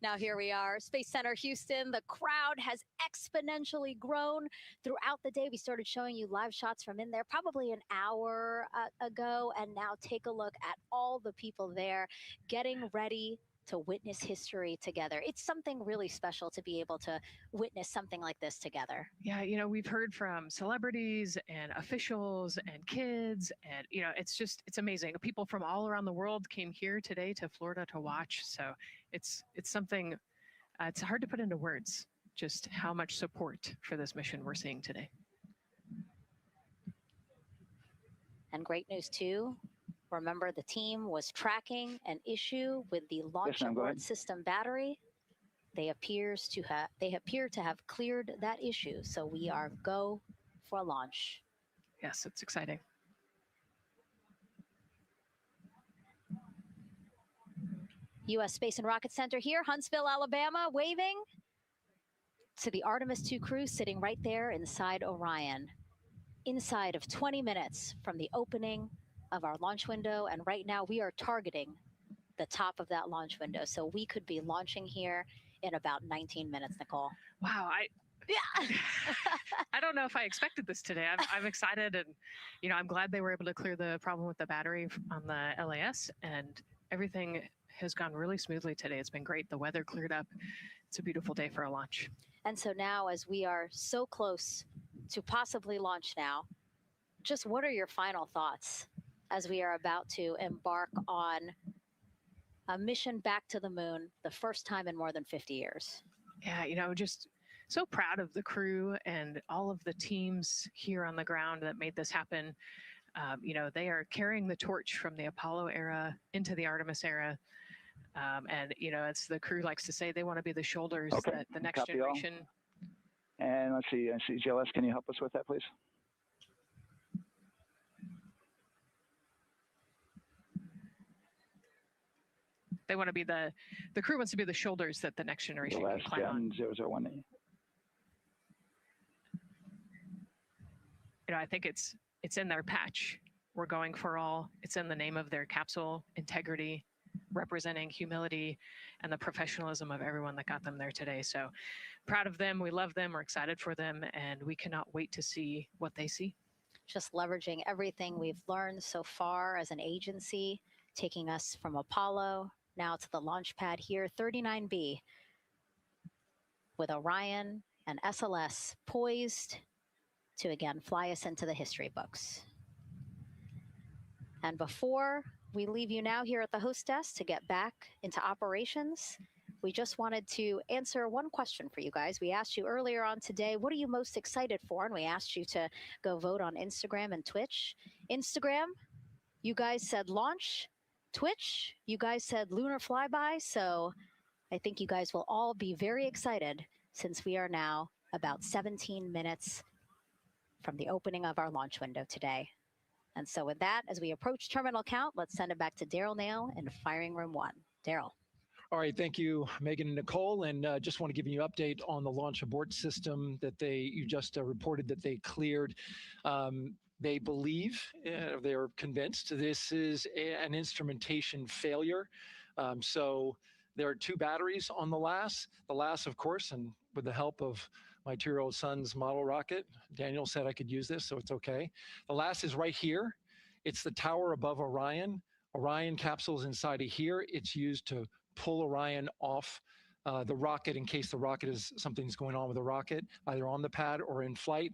Now, here we are, Space Center Houston. The crowd has exponentially grown throughout the day. We started showing you live shots from in there probably an hour ago. And now take a look at all the people there getting ready to witness history together. It's something really special to be able to witness something like this together. Yeah, we've heard from celebrities and officials and kids, and it's amazing. People from all around the world came here today to Florida to watch. So it's something. It's hard to put into words just how much support for this mission we're seeing today. And great news too. Remember, the team was tracking an issue with the launch abort system battery. They appear to have cleared that issue. So we are go for launch. Yes, it's exciting. U.S. Space and Rocket Center here, Huntsville, Alabama, waving to the Artemis II crew sitting right there inside Orion. Inside of 20 minutes from the opening of our launch window, and right now we are targeting the top of that launch window, so we could be launching here in about 19 minutes. Nicole. Wow, I don't know if I expected this today. I'm excited, and I'm glad they were able to clear the problem with the battery on the LAS, and everything has gone really smoothly today. It's been great. The weather cleared up. It's a beautiful day for a launch. And so now, as we are so close to possibly launch now, just what are your final thoughts as we are about to embark on a mission back to the moon, the first time in more than 50 years? Yeah, just so proud of the crew and all of the teams here on the ground that made this happen. They are carrying the torch from the Apollo era into the Artemis era. And, as the crew likes to say, they want to be the shoulders that the next generation. And let's see, GLS, can you help us with that, please? They want to be the crew wants to be the shoulders that the next generation can climb on. 001. I think it's in their patch. We're going for all. It's in the name of their capsule, integrity, representing humility and the professionalism of everyone that got them there today. So proud of them. We love them. We're excited for them. And we cannot wait to see what they see. Just leveraging everything we've learned so far as an agency, taking us from Apollo now to the launch pad here, 39B, with Orion and SLS poised to again fly us into the history books. And before we leave you now here at the host desk to get back into operations, we just wanted to answer one question for you guys. We asked you earlier on today, what are you most excited for? And we asked you to go vote on Instagram and Twitch. Instagram, you guys said launch. Twitch, you guys said lunar flyby. So I think you guys will all be very excited since we are now about 17 minutes from the opening of our launch window today. And so with that, as we approach terminal count, let's send it back to Daryl Nail in firing room 1. Daryl. All right, thank you, Megan and Nicole. And just want to give you an update on the launch abort system that you just reported that they cleared. They believe, they're convinced this is an instrumentation failure. So there are 2 batteries on the LAS. The LAS, of course, and with the help of my 2-year-old son's model rocket. Daniel said I could use this, so it's okay. The last is right here. It's the tower above Orion. Orion capsule's inside of here. It's used to pull Orion off the rocket in case the rocket is something's going on with the rocket, either on the pad or in flight.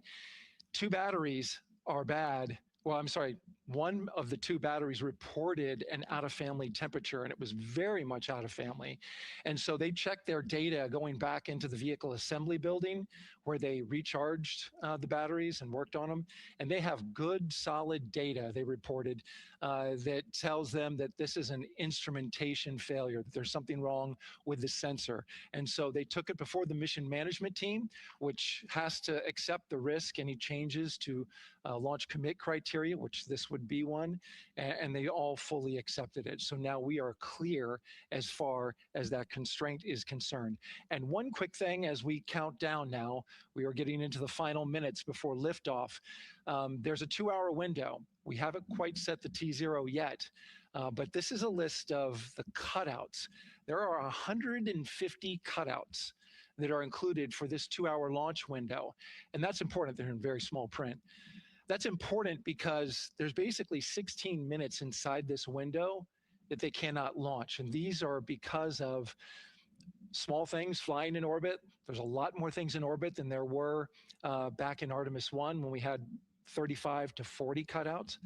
2 batteries are bad. Well, I'm sorry, one of the 2 batteries reported an out-of-family temperature, and it was very much out of family. And so they checked their data going back into the vehicle assembly building where they recharged the batteries and worked on them. And they have good, solid data, they reported, that tells them that this is an instrumentation failure, that there's something wrong with the sensor. And so they took it before the mission management team, which has to accept the risk, any changes to launch commit criteria, which this would be one, and they all fully accepted it. So now we are clear as far as that constraint is concerned. And one quick thing as we count down now, we are getting into the final minutes before liftoff. There's a 2-hour window. We haven't quite set the T0 yet, but this is a list of the cutouts. There are 150 cutouts that are included for this 2-hour launch window. And that's important. They're in very small print. That's important because there's basically 16 minutes inside this window that they cannot launch. And these are because of small things flying in orbit. There's a lot more things in orbit than there were back in Artemis I when we had 35 to 40 cutouts.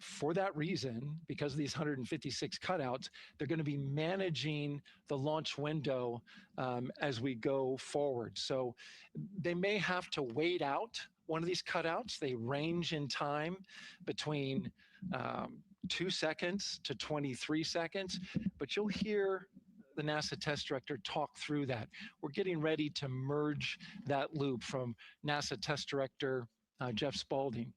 For that reason, because of these 156 cutouts, they're going to be managing the launch window as we go forward. So they may have to wait out one of these cutouts. They range in time between 2 seconds to 23 seconds, but you'll hear the NASA test director talk through that. We're getting ready to merge that loop from NASA test director Jeff Spaulding.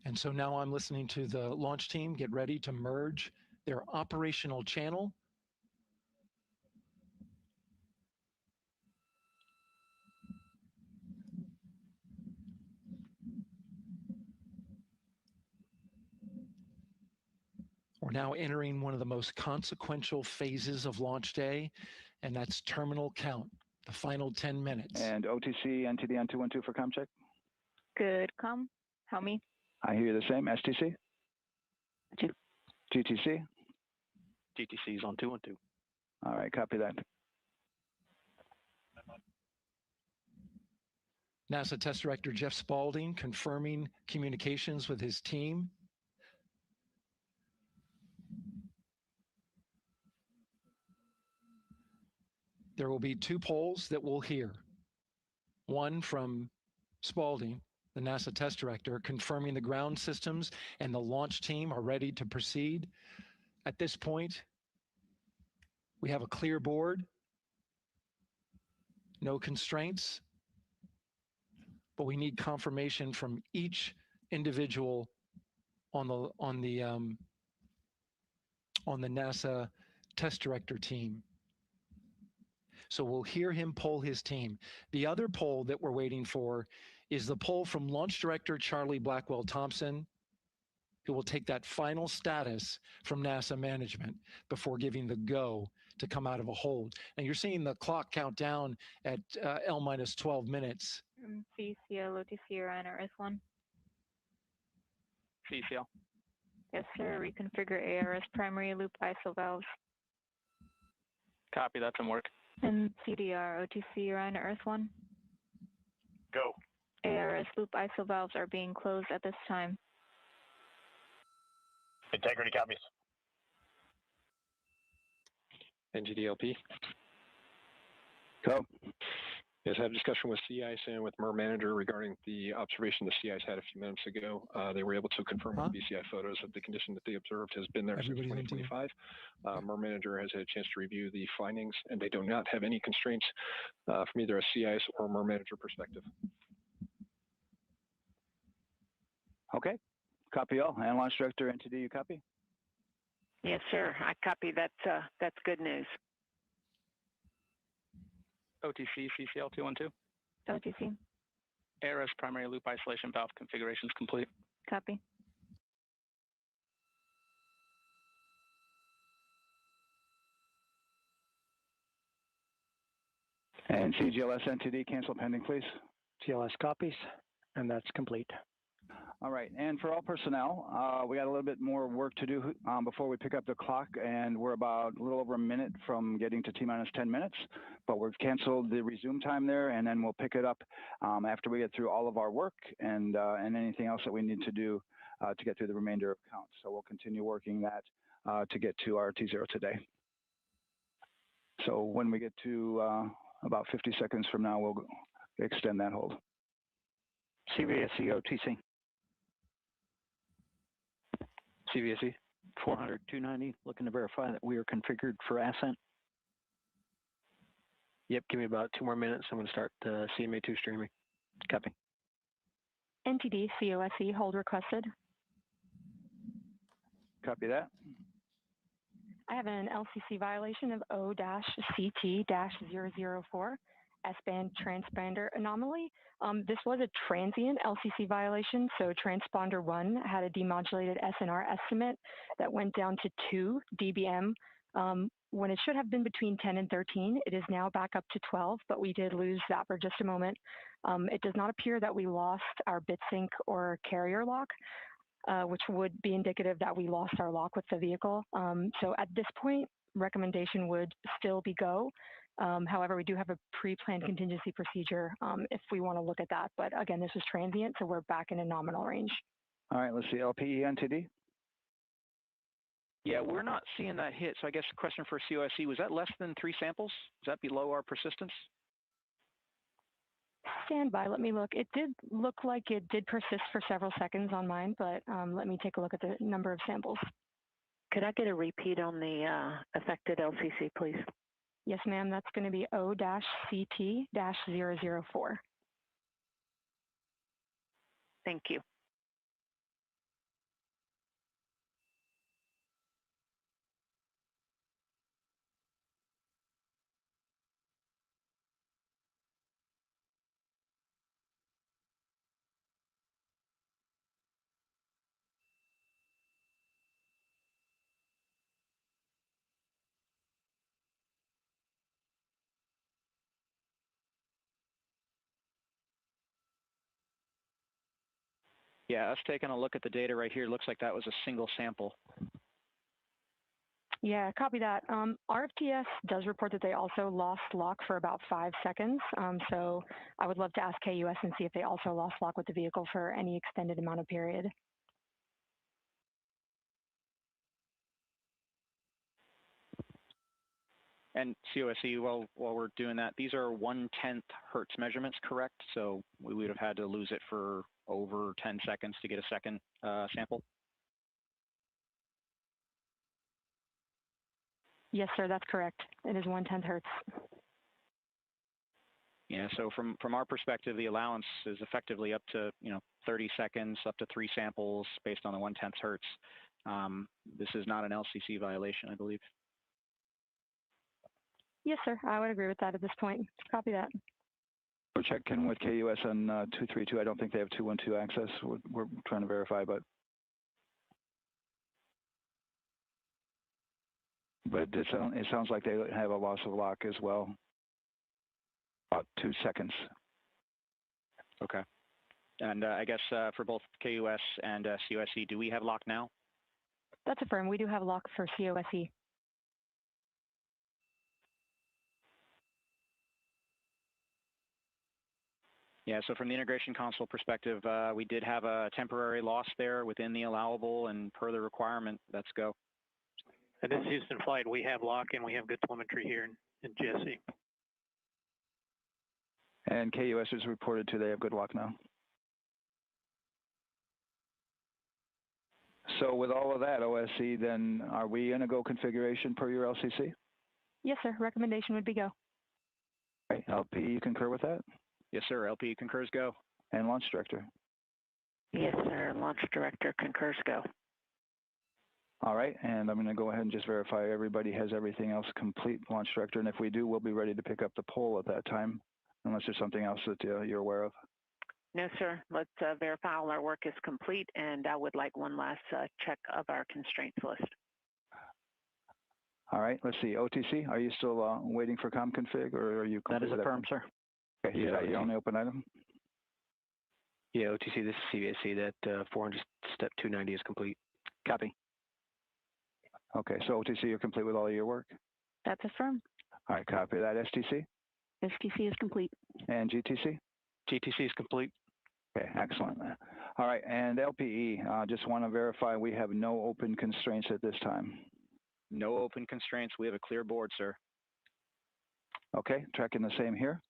And so now I'm listening to the launch team get ready to merge their operational channel. We're now entering one of the most consequential phases of launch day, and that's terminal count, the final 10 minutes. And OTC, NTD on 212 for comm check. Good comm. Help me. I hear the same. STC? 2. GTC? GTC is on 212. All right, copy that. NASA Test Director Jeff Spaulding confirming communications with his team. There will be 2 polls that we'll hear. One from Spaulding, the NASA Test Director, confirming the ground systems and the launch team are ready to proceed. At this point, we have a clear board, no constraints, but we need confirmation from each individual on the NASA Test Director team. So we'll hear him poll his team. The other poll that we're waiting for is the poll from Launch Director Charlie Blackwell Thompson, who will take that final status from NASA management before giving the go to come out of a hold. And you're seeing the clock count down at L-12 minutes. CCL, OTC, Orion, RS1. CCL. Yes, sir. Reconfigure ARS primary loop ISO valves. Copy, that's in work. And CDR, OTC, Orion, RS1. Go. ARS loop ISO valves are being closed at this time. Integrity copies. NGDLP. Go. Yes, I had a discussion with sea ice and with MER manager regarding the observation the sea ice had a few minutes ago. They were able to confirm with BCI photos that the condition that they observed has been there since 2025. MER manager has had a chance to review the findings, and they do not have any constraints from either a sea ice or MER manager perspective. Okay. Copy all. And Launch Director NTD, you copy? Yes, sir. I copy. That's good news. OTC, CCL 212. OTC. ARS primary loop isolation valve configuration is complete. Copy. And CGLS NTD cancel pending, please. GLS copies, and that's complete. All right, and for all personnel, we got a little bit more work to do before we pick up the clock, and we're about a little over a minute from getting to T-minus 10 minutes, but we've canceled the resume time there, and then we'll pick it up after we get through all of our work and anything else that we need to do to get through the remainder of count. So we'll continue working that to get to our T0 today. So when we get to about 50 seconds from now, we'll extend that hold. CVSE OTC. CVSE 400-290, looking to verify that we are configured for Ascent. Yep, give me about 2 more minutes. I'm going to start CMA2 streaming. Copy. NTD COSE hold requested. Copy that. I have an LCC violation of O-CT-004, S-band transponder anomaly. This was a transient LCC violation, so transponder 1 had a demodulated SNR estimate that went down to 2 dBm when it should have been between 10 and 13. It is now back up to 12, but we did lose that for just a moment. It does not appear that we lost our bit sync or carrier lock, which would be indicative that we lost our lock with the vehicle. So at this point, recommendation would still be go. However, we do have a pre-planned contingency procedure if we want to look at that. But again, this is transient, so we're back in a nominal range. All right, let's see, LPE NTD. Yeah, we're not seeing that hit. So I guess the question for COSE, was that less than 3 samples? Is that below our persistence? Stand by, let me look. It did look like it did persist for several seconds on mine, but let me take a look at the number of samples. Could I get a repeat on the affected LCC, please? Yes, ma'am, that's going to be O-CT-004. Thank you. Yeah, us taking a look at the data right here, looks like that was a single sample. Yeah, copy that. RFTS does report that they also lost lock for about 5 seconds. So I would love to ask KUS and see if they also lost lock with the vehicle for any extended amount of period. And COSE, while we're doing that, these are 1/10 hertz measurements, correct? So we would have had to lose it for over 10 seconds to get a second sample? Yes, sir, that's correct. It is 1/10 hertz. Yeah, so from our perspective, the allowance is effectively up to 30 seconds, up to 3 samples based on the 1/10 hertz. This is not an LCC violation, I believe. Yes, sir, I would agree with that at this point. Copy that. We're checking with KUS on 232. I don't think they have 212 access. We're trying to verify, but it sounds like they have a loss of lock as well. About 2 seconds. Okay. And I guess for both KUS and COSE, do we have lock now? That's affirmed. We do have lock for COSE. Yeah, so from the integration console perspective, we did have a temporary loss there within the allowable, and per the requirement, let's go. And this is Houston Flight. We have lock and we have good telemetry here in GSE. And KUS is reported to they have good lock now. So with all of that, OSC, then are we in a go configuration per your LCC? Yes, sir. Recommendation would be go. Right. LP, you concur with that? Yes, sir. LP concurs go. And launch director? Yes, sir. Launch director concurs go. All right, and I'm going to go ahead and just verify everybody has everything else complete, launch director, and if we do, we'll be ready to pick up the poll at that time, unless there's something else that you're aware of. No, sir. Let's verify all our work is complete, and I would like one last check of our constraints list. All right, let's see. OTC, are you still waiting for ComConfig, or are you? That is affirmed, sir. Okay, is that your only open item? Yeah, OTC, this is CVSC. That 400 step 290 is complete. Copy. Okay, so OTC, you're complete with all of your work? That's affirmed. All right, copy that. STC? STC is complete. And GTC? GTC is complete. Okay, excellent. All right, and LPE, just want to verify we have no open constraints at this time. No open constraints. We have a clear board, sir. Okay, tracking the same here.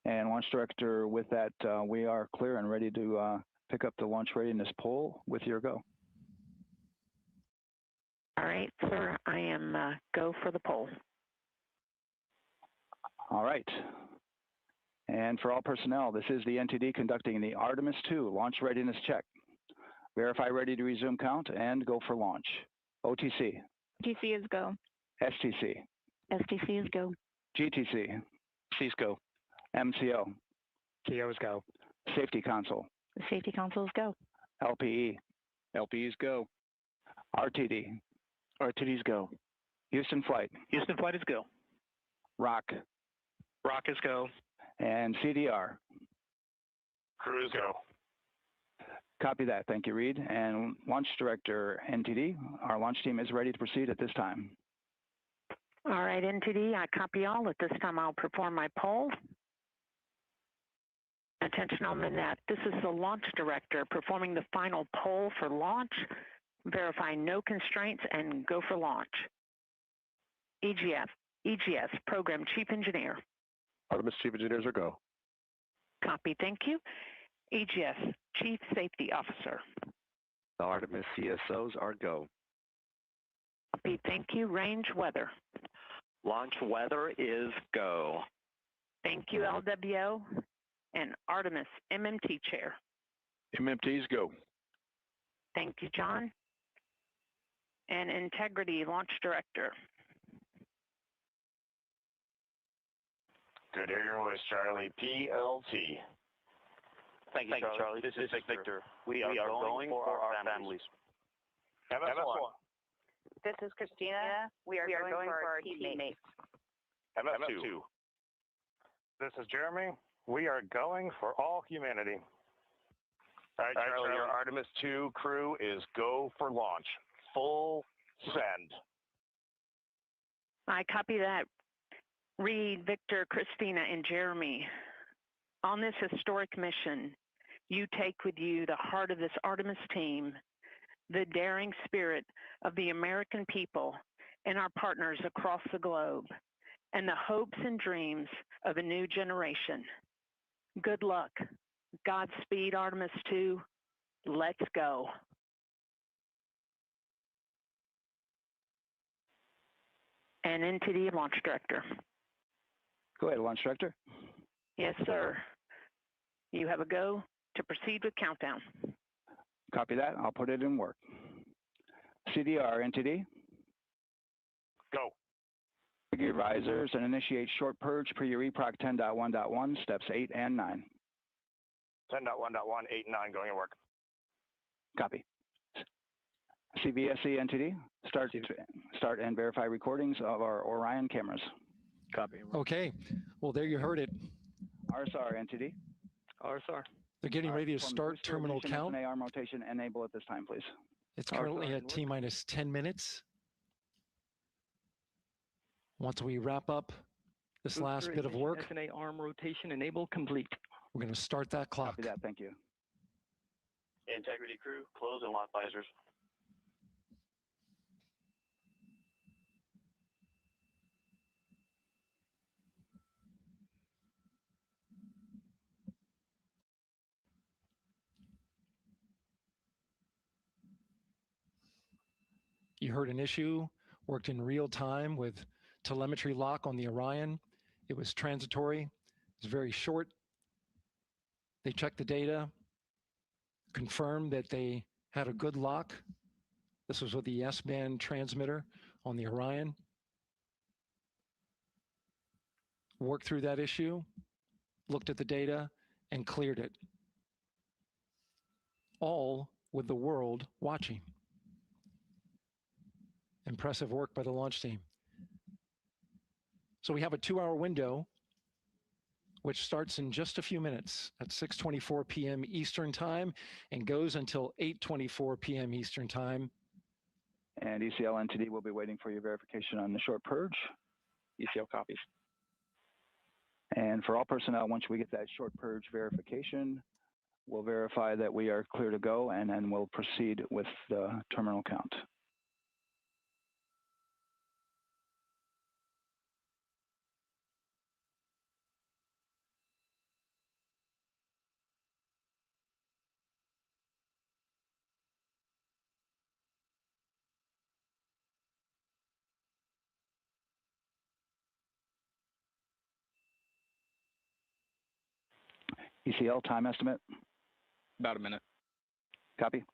And Launch Director, with that, we are clear and ready to pick up the launch readiness poll with your go. All right, sir, I am go for the poll. All right. And for all personnel, this is the NTD conducting the Artemis II launch readiness check. Verify ready to resume count and go for launch. OTC. GTC is go. STC. STC is go. GTC. C's go. MCO. TO's go. Safety Console. The Safety Console is go. LPE. LPE's go. RTD. RTD's go. Houston Flight. Houston Flight is go. ROC. ROC is go. And CDR. Crew is go. Copy that. Thank you, Reid. And Launch Director, NTD, our launch team is ready to proceed at this time. All right, NTD, I copy all. At this time, I'll perform my poll. Attention on the net. This is the Launch Director performing the final poll for launch, verifying no constraints, and go for launch. EGS, Program Chief Engineer. Artemis Chief Engineers are go. Copy, thank you. EGS, Chief Safety Officer. The Artemis CSOs are go. Copy, thank you. Range Weather. Launch weather is go. Thank you, LWO. And Artemis MMT Chair. MMT's go. Thank you, John. And Integrity Launch Director. Good Airways, Charlie, PLT. Thank you, Charlie. This is Victor. We are going for our families. MS1. This is Christina. We are going for our teammates. MS2. This is Jeremy. We are going for all humanity. All right, Charlie, your Artemis II crew is go for launch. Full send. I copy that. Reid, Victor, Christina, and Jeremy. On this historic mission, you take with you the heart of this Artemis team, the daring spirit of the American people and our partners across the globe, and the hopes and dreams of a new generation. Good luck. Godspeed, Artemis II. Let's go. And into the Launch Director. Go ahead, Launch Director. Yes, sir. You have a go to proceed with countdown. Copy that. I'll put it in work. CDR, NTD. Go. Gear risers and initiate short purge per your EPROC 10.1.1, steps 8 and 9. 10.1.1, 8 and 9 going to work. Copy. CVSC NTD, start and verify recordings of our Orion cameras. Copy. Okay. Well, there you heard it. RSR NTD. RSR. They're getting ready to start terminal count. Arm rotation enable at this time, please. It's currently at T-minus 10 minutes. Once we wrap up this last bit of work, SNA arm rotation enable complete. we're going to start that clock. Copy that. Thank you. Integrity crew, close and lock visors. You heard an issue, worked in real time with telemetry lock on the Orion. It was transitory. It was very short. They checked the data, confirmed that they had a good lock. This was with the S-band transmitter on the Orion. Worked through that issue, looked at the data, and cleared it. All with the world watching. Impressive work by the launch team. So we have a 2-hour window, which starts in just a few minutes at 6:24 p.m. Eastern Time and goes until 8:24 p.m. Eastern Time. And ECL NTD will be waiting for your verification on the short purge. ECL copies. And for all personnel, once we get that short purge verification, we'll verify that we are clear to go, and then we'll proceed with the terminal count. ECL time estimate? About a minute. Copy.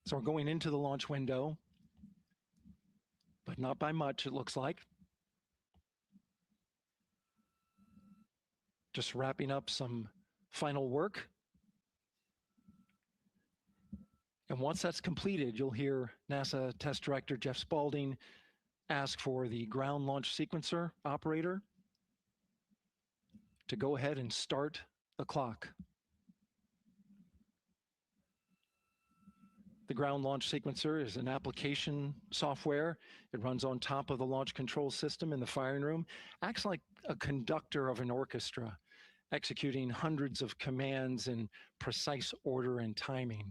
So we're going into the launch window, but not by much, it looks like. Just wrapping up some final work. And once that's completed, you'll hear NASA Test Director Jeff Spaulding ask for the ground launch sequencer operator to go ahead and start the clock. The ground launch sequencer is an application software. It runs on top of the launch control system in the firing room, acts like a conductor of an orchestra, executing hundreds of commands in precise order and timing.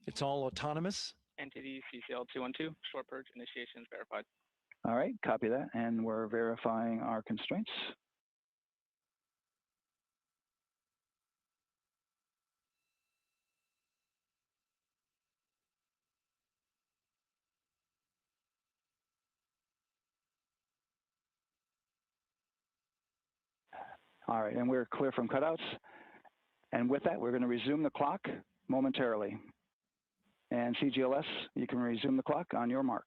It's all autonomous. NTD CCL 212, short purge initiations verified. All right, copy that, and we're verifying our constraints. All right, and we're clear from cutouts. And with that, we're going to resume the clock momentarily. And CGLS, you can resume the clock on your mark.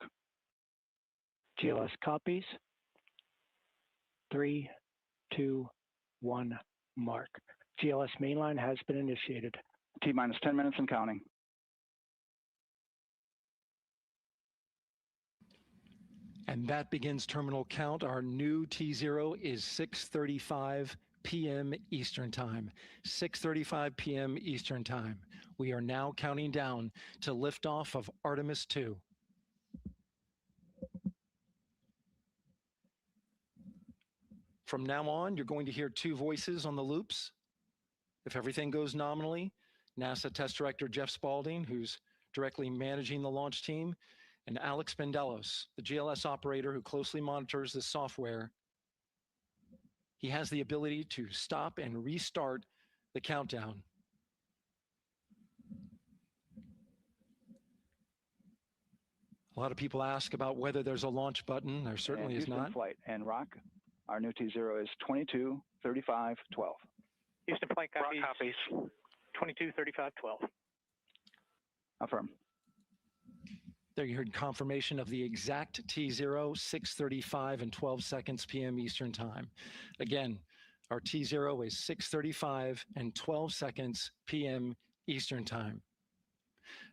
GLS copies. 3, 2, 1, mark. GLS mainline has been initiated. T-minus 10 minutes and counting. And that begins terminal count. Our new T0 is 6:35 p.m. Eastern Time. 6:35 p.m. Eastern Time. We are now counting down to liftoff of Artemis II. From now on, you're going to hear two voices on the loops. If everything goes nominally, NASA Test Director Jeff Spaulding, who's directly managing the launch team, and Alex Bendelos, the GLS operator who closely monitors the software. He has the ability to stop and restart the countdown. A lot of people ask about whether there's a launch button. There certainly is not. Flight and Rock, our new T0 is 22:35:12. Houston flight copies. 22:35:12. Affirm. There you heard confirmation of the exact T0, 6:35 and 12 seconds p.m. Eastern Time. Again, our T0 is 6:35 and 12 seconds p.m. Eastern Time.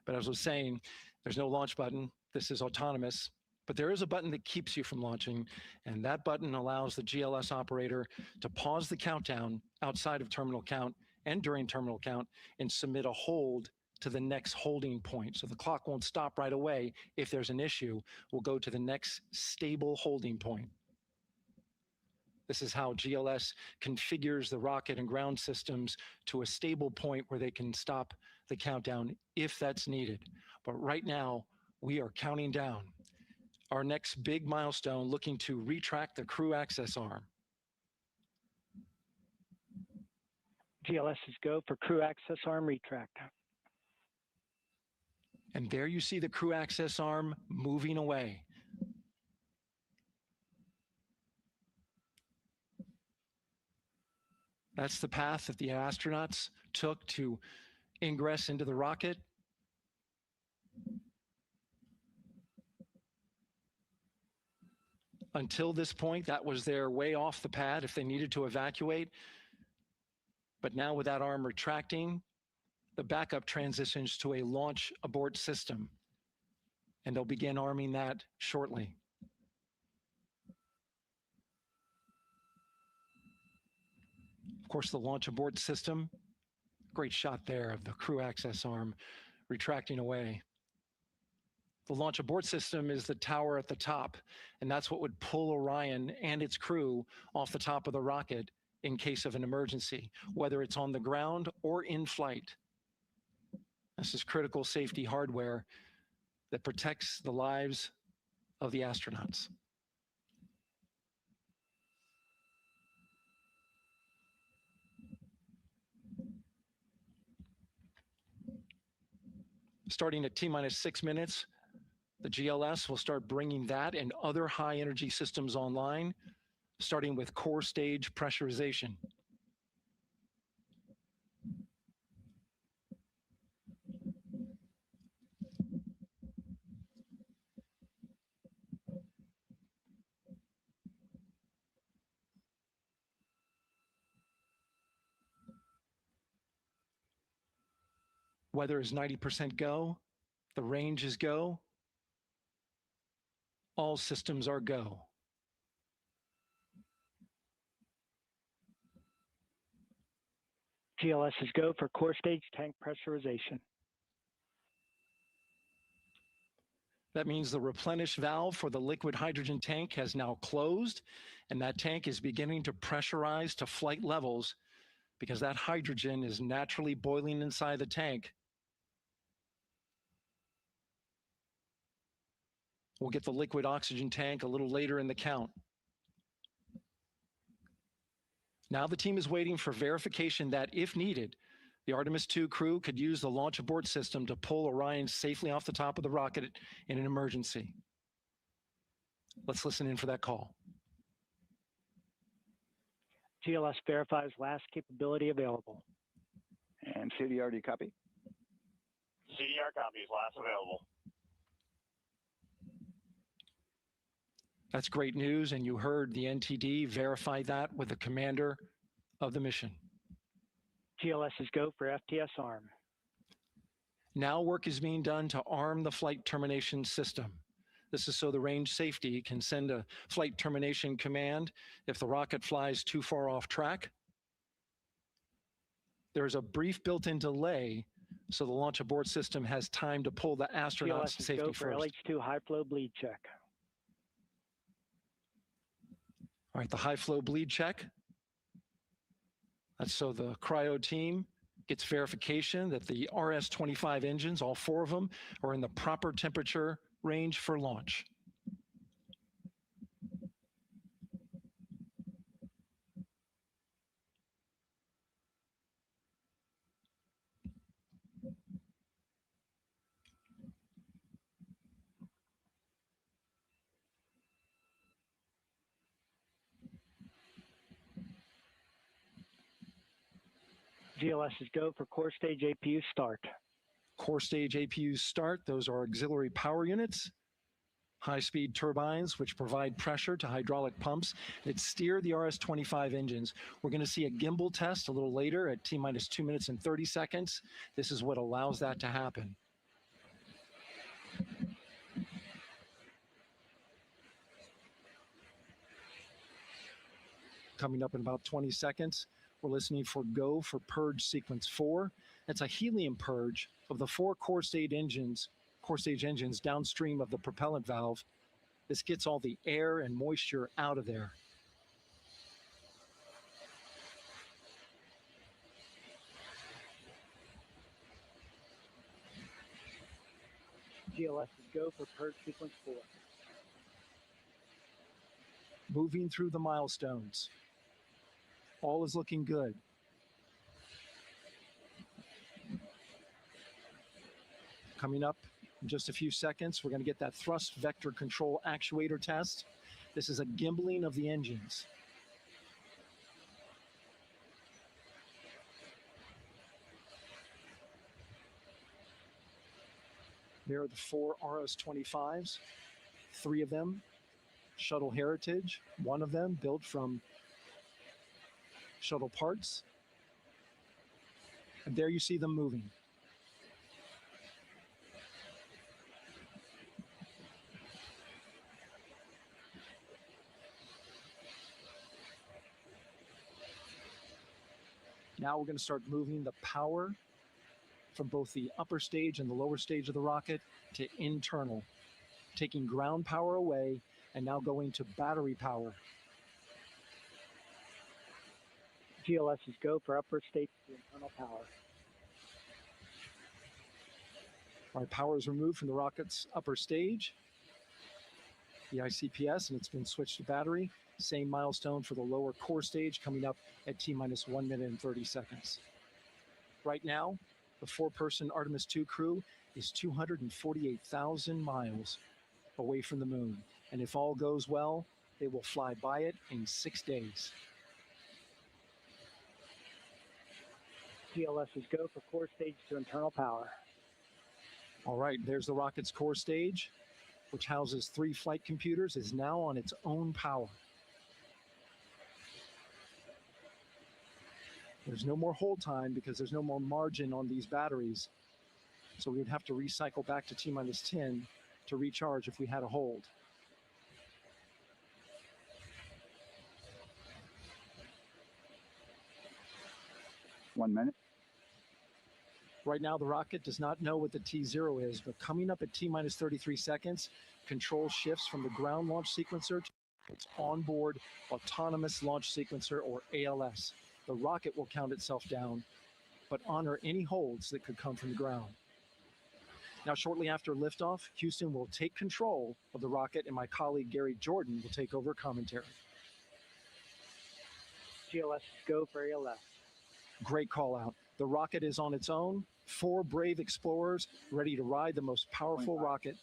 But as I was saying, there's no launch button. This is autonomous. But there is a button that keeps you from launching, and that button allows the GLS operator to pause the countdown outside of terminal count and during terminal count and submit a hold to the next holding point. So the clock won't stop right away. If there's an issue, we'll go to the next stable holding point. This is how GLS configures the rocket and ground systems to a stable point where they can stop the countdown if that's needed. But right now, we are counting down. Our next big milestone, looking to retract the crew access arm. GLS is go for crew access arm retract. And there you see the crew access arm moving away. That's the path that the astronauts took to ingress into the rocket. Until this point, that was their way off the pad if they needed to evacuate. But now with that arm retracting, the backup transitions to a launch abort system. And they'll begin arming that shortly. Of course, the launch abort system, great shot there of the crew access arm retracting away. The launch abort system is the tower at the top, and that's what would pull Orion and its crew off the top of the rocket in case of an emergency, whether it's on the ground or in flight. This is critical safety hardware that protects the lives of the astronauts. Starting at T-minus 6 minutes, the GLS will start bringing that and other high energy systems online, starting with core stage pressurization. Weather is 90% go, the range is go, all systems are go. GLS is go for core stage tank pressurization. That means the replenish valve for the liquid hydrogen tank has now closed, and that tank is beginning to pressurize to flight levels because that hydrogen is naturally boiling inside the tank. We'll get the liquid oxygen tank a little later in the count. Now the team is waiting for verification that, if needed, the Artemis II crew could use the launch abort system to pull Orion safely off the top of the rocket in an emergency. Let's listen in for that call. GLS verifies last capability available. And CDR, do you copy? CDR copies, last available. That's great news, and you heard the NTD verify that with the commander of the mission. GLS is go for FTS arm. Now work is being done to arm the flight termination system. This is so the range safety can send a flight termination command if the rocket flies too far off track. There's a brief built-in delay, so the launch abort system has time to pull the astronauts to safety first. GLS is go for LH2 high flow bleed check. All right, the high flow bleed check. That's so the cryo team gets verification that the RS-25 engines, all 4 of them, are in the proper temperature range for launch. GLS is go for core stage APU start. Core stage APUs start. Those are auxiliary power units, high-speed turbines, which provide pressure to hydraulic pumps that steer the RS-25 engines. We're going to see a gimbal test a little later at T-minus 2 minutes and 30 seconds. This is what allows that to happen. Coming up in about 20 seconds. We're listening for go for purge sequence 4. That's a helium purge of the 4 core stage engines downstream of the propellant valve. This gets all the air and moisture out of there. GLS is go for purge sequence 4. Moving through the milestones. All is looking good. Coming up in just a few seconds, we're going to get that thrust vector control actuator test. This is a gimbaling of the engines. There are the 4 RS-25s, 3 of them shuttle heritage, 1 of them built from shuttle parts. And there you see them moving. Now we're going to start moving the power from both the upper stage and the lower stage of the rocket to internal, taking ground power away and now going to battery power. GLS is go for upper stage to internal power. All right, power is removed from the rocket's upper stage, the ICPS, and it's been switched to battery. Same milestone for the lower core stage coming up at T-minus 1 minute and 30 seconds. Right now, the 4-person Artemis II crew is 248,000 miles away from the moon. And if all goes well, they will fly by it in 6 days. GLS is go for core stage to internal power. All right, there's the rocket's core stage, which houses 3 flight computers, is now on its own power. There's no more hold time because there's no more margin on these batteries. So we would have to recycle back to T-minus 10 to recharge if we had a hold. One minute. Right now, the rocket does not know what the T0 is, but coming up at T-minus 33 seconds, control shifts from the ground launch sequencer to its onboard autonomous launch sequencer, or ALS. The rocket will count itself down, but honor any holds that could come from the ground. Now, shortly after liftoff, Houston will take control of the rocket, and my colleague Gary Jordan will take over commentary. GLS go for ALS. Great call out. The rocket is on its own. 4 brave explorers ready to ride the most powerful rocket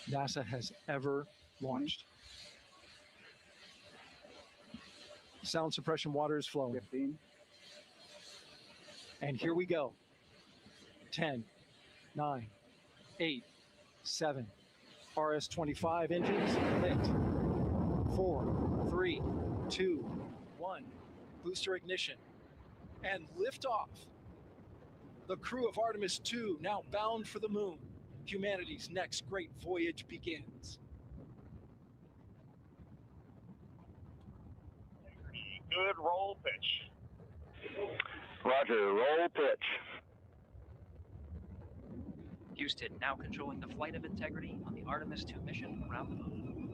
NASA has ever launched. Sound suppression water is flowing. 15. And here we go. 10, 9, 8, 7. RS-25 engines lit. 4, 3, 2, 1. Booster ignition. And liftoff. The crew of Artemis II now bound for the moon. Humanity's next great voyage begins. Good roll pitch. Roger, roll pitch. Houston now controlling the flight of Integrity on the Artemis II mission around the moon.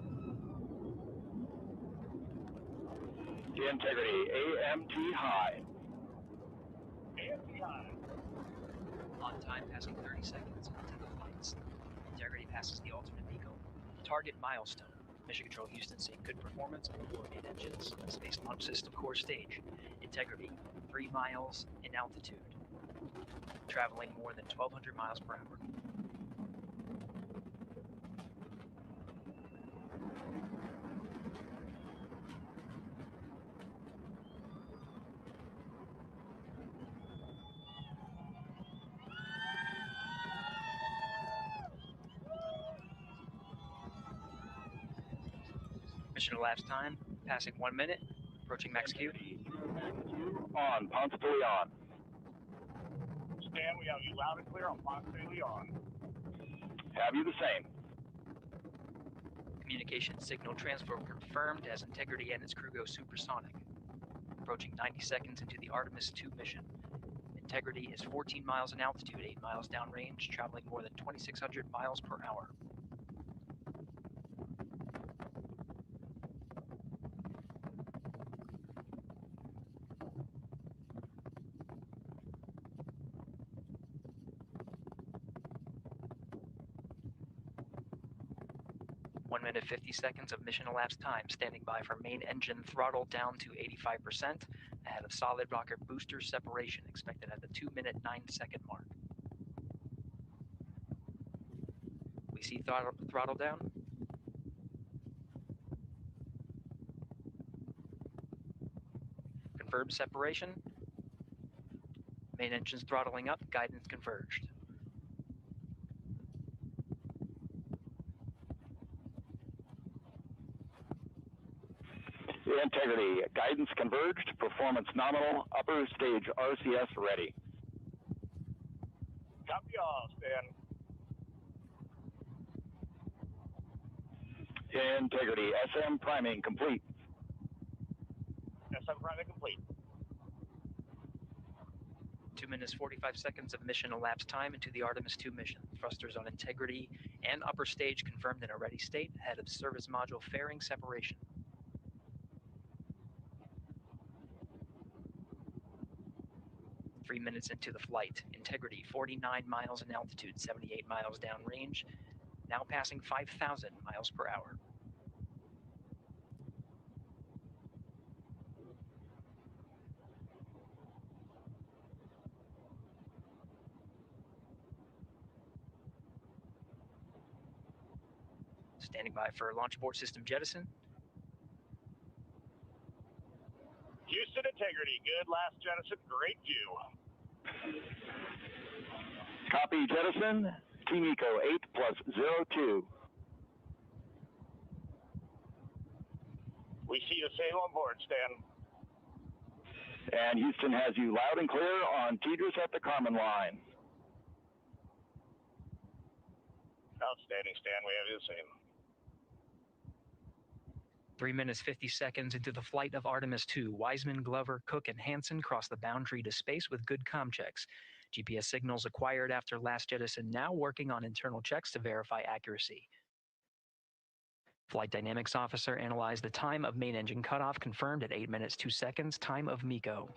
Integrity, AMT high. AMT high. On time passing 30 seconds into the flights. Integrity passes the alternate beacon. Target milestone. Mission Control Houston seeing good performance on the 4 main engines. Space Launch System core stage. Integrity, 3 miles in altitude. Traveling more than 1,200 miles per hour. Mission elapsed time, passing 1 minute, approaching max Q. On, Ponce de Leon. Stan, we have you loud and clear on Ponce de Leon. Have you the same? Communication signal transfer confirmed as Integrity and its crew go supersonic. Approaching 90 seconds into the Artemis II mission. Integrity is 14 miles in altitude, 8 miles downrange, traveling more than 2,600 miles per hour. One minute 50 seconds of mission elapsed time, standing by for main engine throttle down to 85%, ahead of solid rocket booster separation expected at the 2-minute 9-second mark. We see throttle down. Confirmed separation. Main engines throttling up, guidance converged. Integrity, guidance converged, performance nominal, upper stage RCS ready. Copy all, Stan. Integrity, SM priming complete. SM priming complete. 2 minutes 45 seconds of mission elapsed time into the Artemis II mission. Thrusters on Integrity and upper stage confirmed in a ready state ahead of service module fairing separation. Three minutes into the flight. Integrity 49 miles in altitude, 78 miles downrange, now passing 5,000 miles per hour. Standing by for launch abort system jettison. Houston Integrity, good last jettison, great view. Copy jettison, Team Eco 8+02. We see the same on board, Stan. And Houston has you loud and clear on TDRS at the Kármán line. Outstanding, Stan, we have you the same. 3 minutes 50 seconds into the flight of Artemis II, Wiseman, Glover, Cook, and Hansen cross the boundary to space with good comm checks. GPS signals acquired after last jettison now working on internal checks to verify accuracy. Flight Dynamics Officer analyzed the time of main engine cutoff, confirmed at 8 minutes 2 seconds, time of MECO.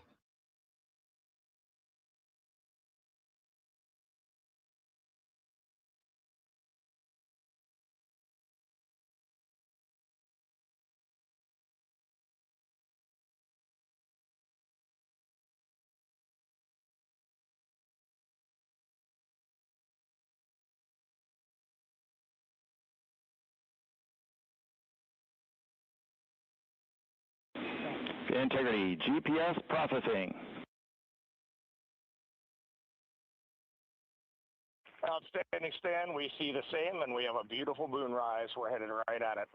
Integrity, GPS processing. Outstanding, Stan, we see the same, and we have a beautiful moonrise. We're headed right at it.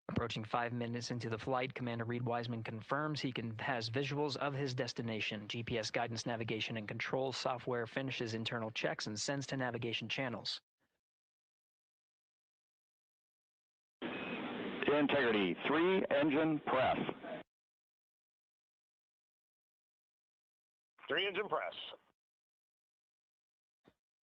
Approaching 5 minutes into the flight, Commander Reid Wiseman confirms he has visuals of his destination. GPS guidance, navigation, and control software finishes internal checks and sends to navigation channels. Integrity, 3 engine press. 3 engine press.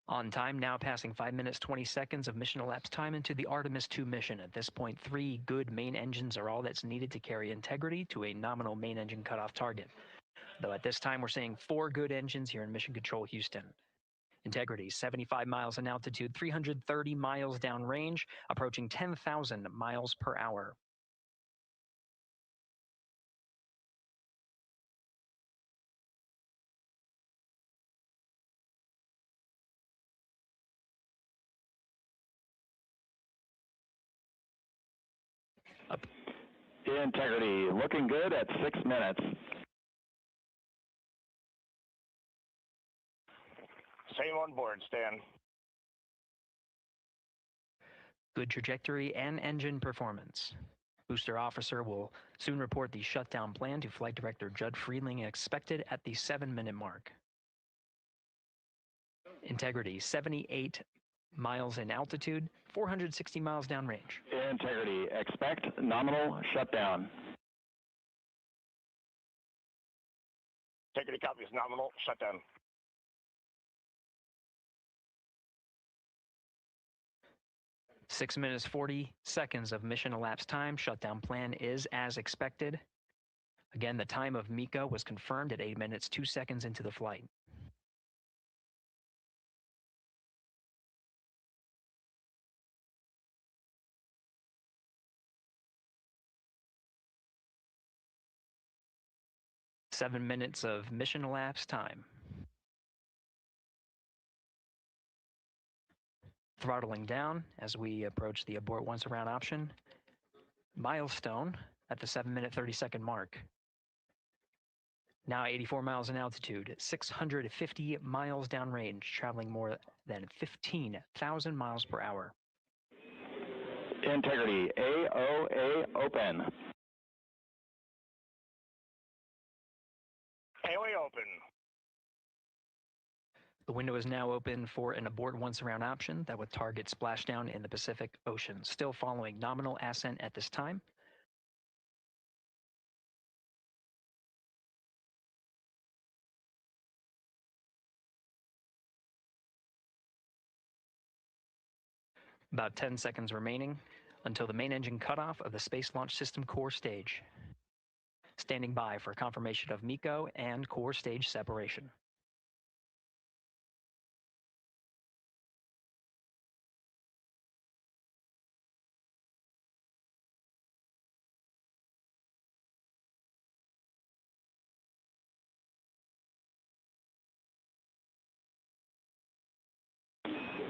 On time, now passing 5 minutes 20 seconds of mission elapsed time into the Artemis II mission. At this point, 3 good main engines are all that's needed to carry Integrity to a nominal main engine cutoff target. Though at this time, we're seeing 4 good engines here in Mission Control Houston. Integrity, 75 miles in altitude, 330 miles downrange, approaching 10,000 miles per hour. Integrity, looking good at 6 minutes. Same on board, Stan. Good trajectory and engine performance. Booster officer will soon report the shutdown plan to Flight Director Judd Friedling, expected at the 7-minute mark. Integrity, 78 miles in altitude, 460 miles downrange. Integrity, expect nominal shutdown. Integrity copies nominal shutdown. Six minutes 40 seconds of mission elapsed time. Shutdown plan is as expected. Again, the time of MECO was confirmed at 8 minutes 2 seconds into the flight. Seven minutes of mission elapsed time. Throttling down as we approach the abort once around option. Milestone at the 7-minute 30-second mark. Now 84 miles in altitude, 650 miles downrange, traveling more than 15,000 miles per hour. Integrity, AOA open. AOA open. The window is now open for an abort once around option that would target splashdown in the Pacific Ocean. Still following nominal ascent at this time. About 10 seconds remaining until the main engine cutoff of the Space Launch System core stage. Standing by for confirmation of MECO and core stage separation.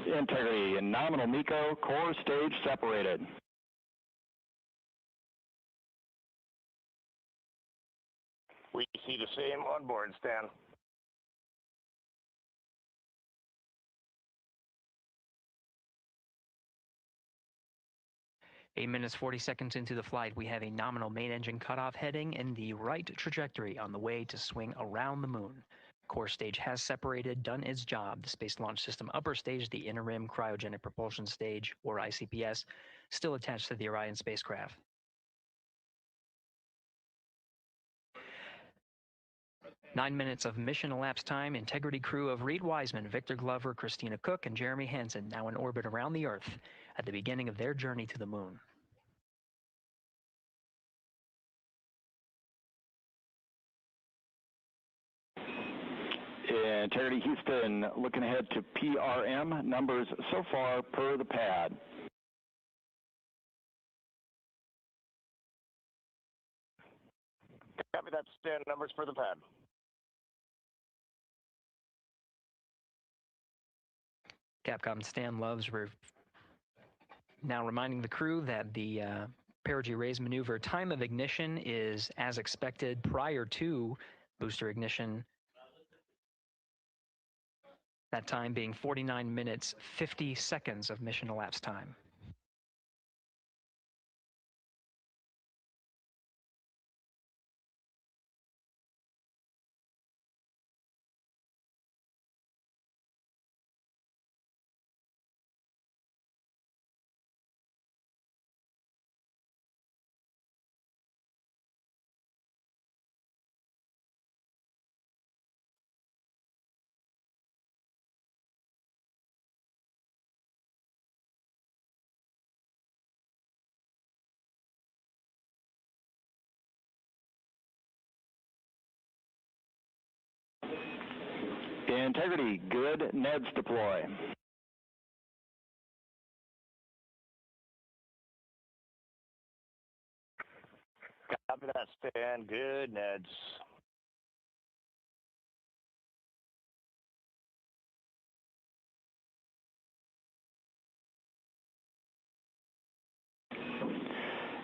Integrity and nominal MECO, core stage separated. We see the same on board, Stan. Eight minutes, 40 seconds into the flight, we have a nominal main engine cutoff heading in the right trajectory on the way to swing around the moon. Core stage has separated, done its job. The Space Launch System upper stage, the interim cryogenic propulsion stage, or ICPS, still attached to the Orion spacecraft. Nine minutes of mission elapsed time. Integrity crew of Reid Wiseman, Victor Glover, Christina Koch, and Jeremy Hansen now in orbit around the Earth at the beginning of their journey to the moon. Integrity Houston, looking ahead to PRM numbers so far per the pad. Copy that, Stan. Numbers for the pad. Capcom Stan Loves now reminding the crew that the perigee raise maneuver time of ignition is as expected prior to booster ignition. That time being 49 minutes, 50 seconds of mission elapsed time. Integrity, good. NEDS deploy. Copy that, Stan. Good, Neds.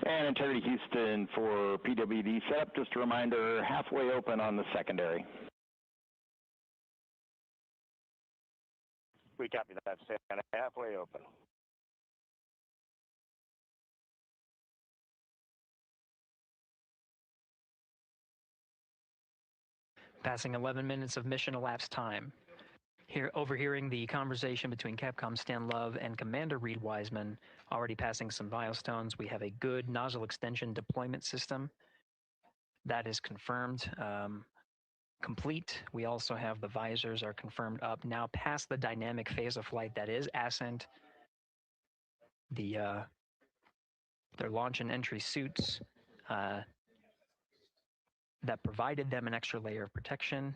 And Integrity Houston for PWD setup. Just a reminder, halfway open on the secondary. We copy that, Stan. Halfway open. Passing 11 minutes of mission elapsed time. Here, overhearing the conversation between Capcom Stan Love and Commander Reid Wiseman, already passing some milestones. We have a good nozzle extension deployment system. That is confirmed, complete. We also have the visors are confirmed up. Now past the dynamic phase of flight, that is Ascent. Their launch and entry suits that provided them an extra layer of protection.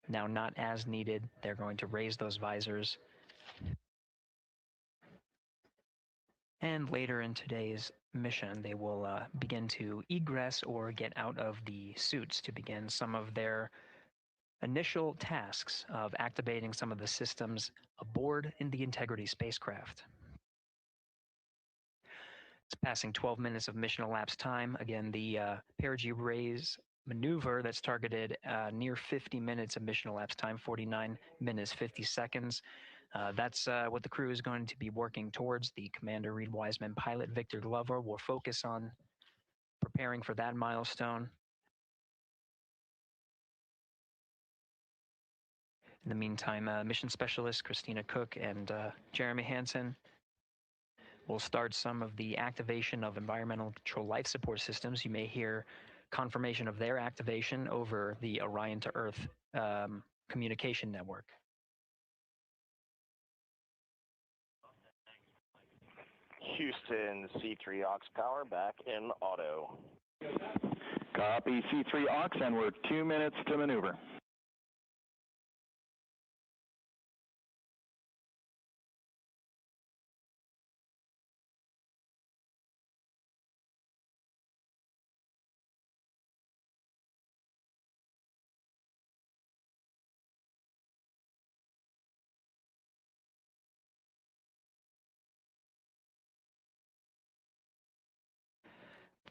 Now not as needed. They're going to raise those visors. And later in today's mission, they will begin to egress or get out of the suits to begin some of their initial tasks of activating some of the systems aboard in the Integrity spacecraft. It's passing 12 minutes of mission elapsed time. Again, the perigee raise maneuver that's targeted near 50 minutes of mission elapsed time, 49 minutes, 50 seconds. That's what the crew is going to be working towards. The Commander Reid Wiseman, pilot Victor Glover will focus on preparing for that milestone. In the meantime, mission specialist Christina Koch and Jeremy Hansen will start some of the activation of environmental control life support systems. You may hear confirmation of their activation over the Orion to Earth communication network. Houston, C3 aux power back in auto. Copy C3 aux, and we're 2 minutes to maneuver.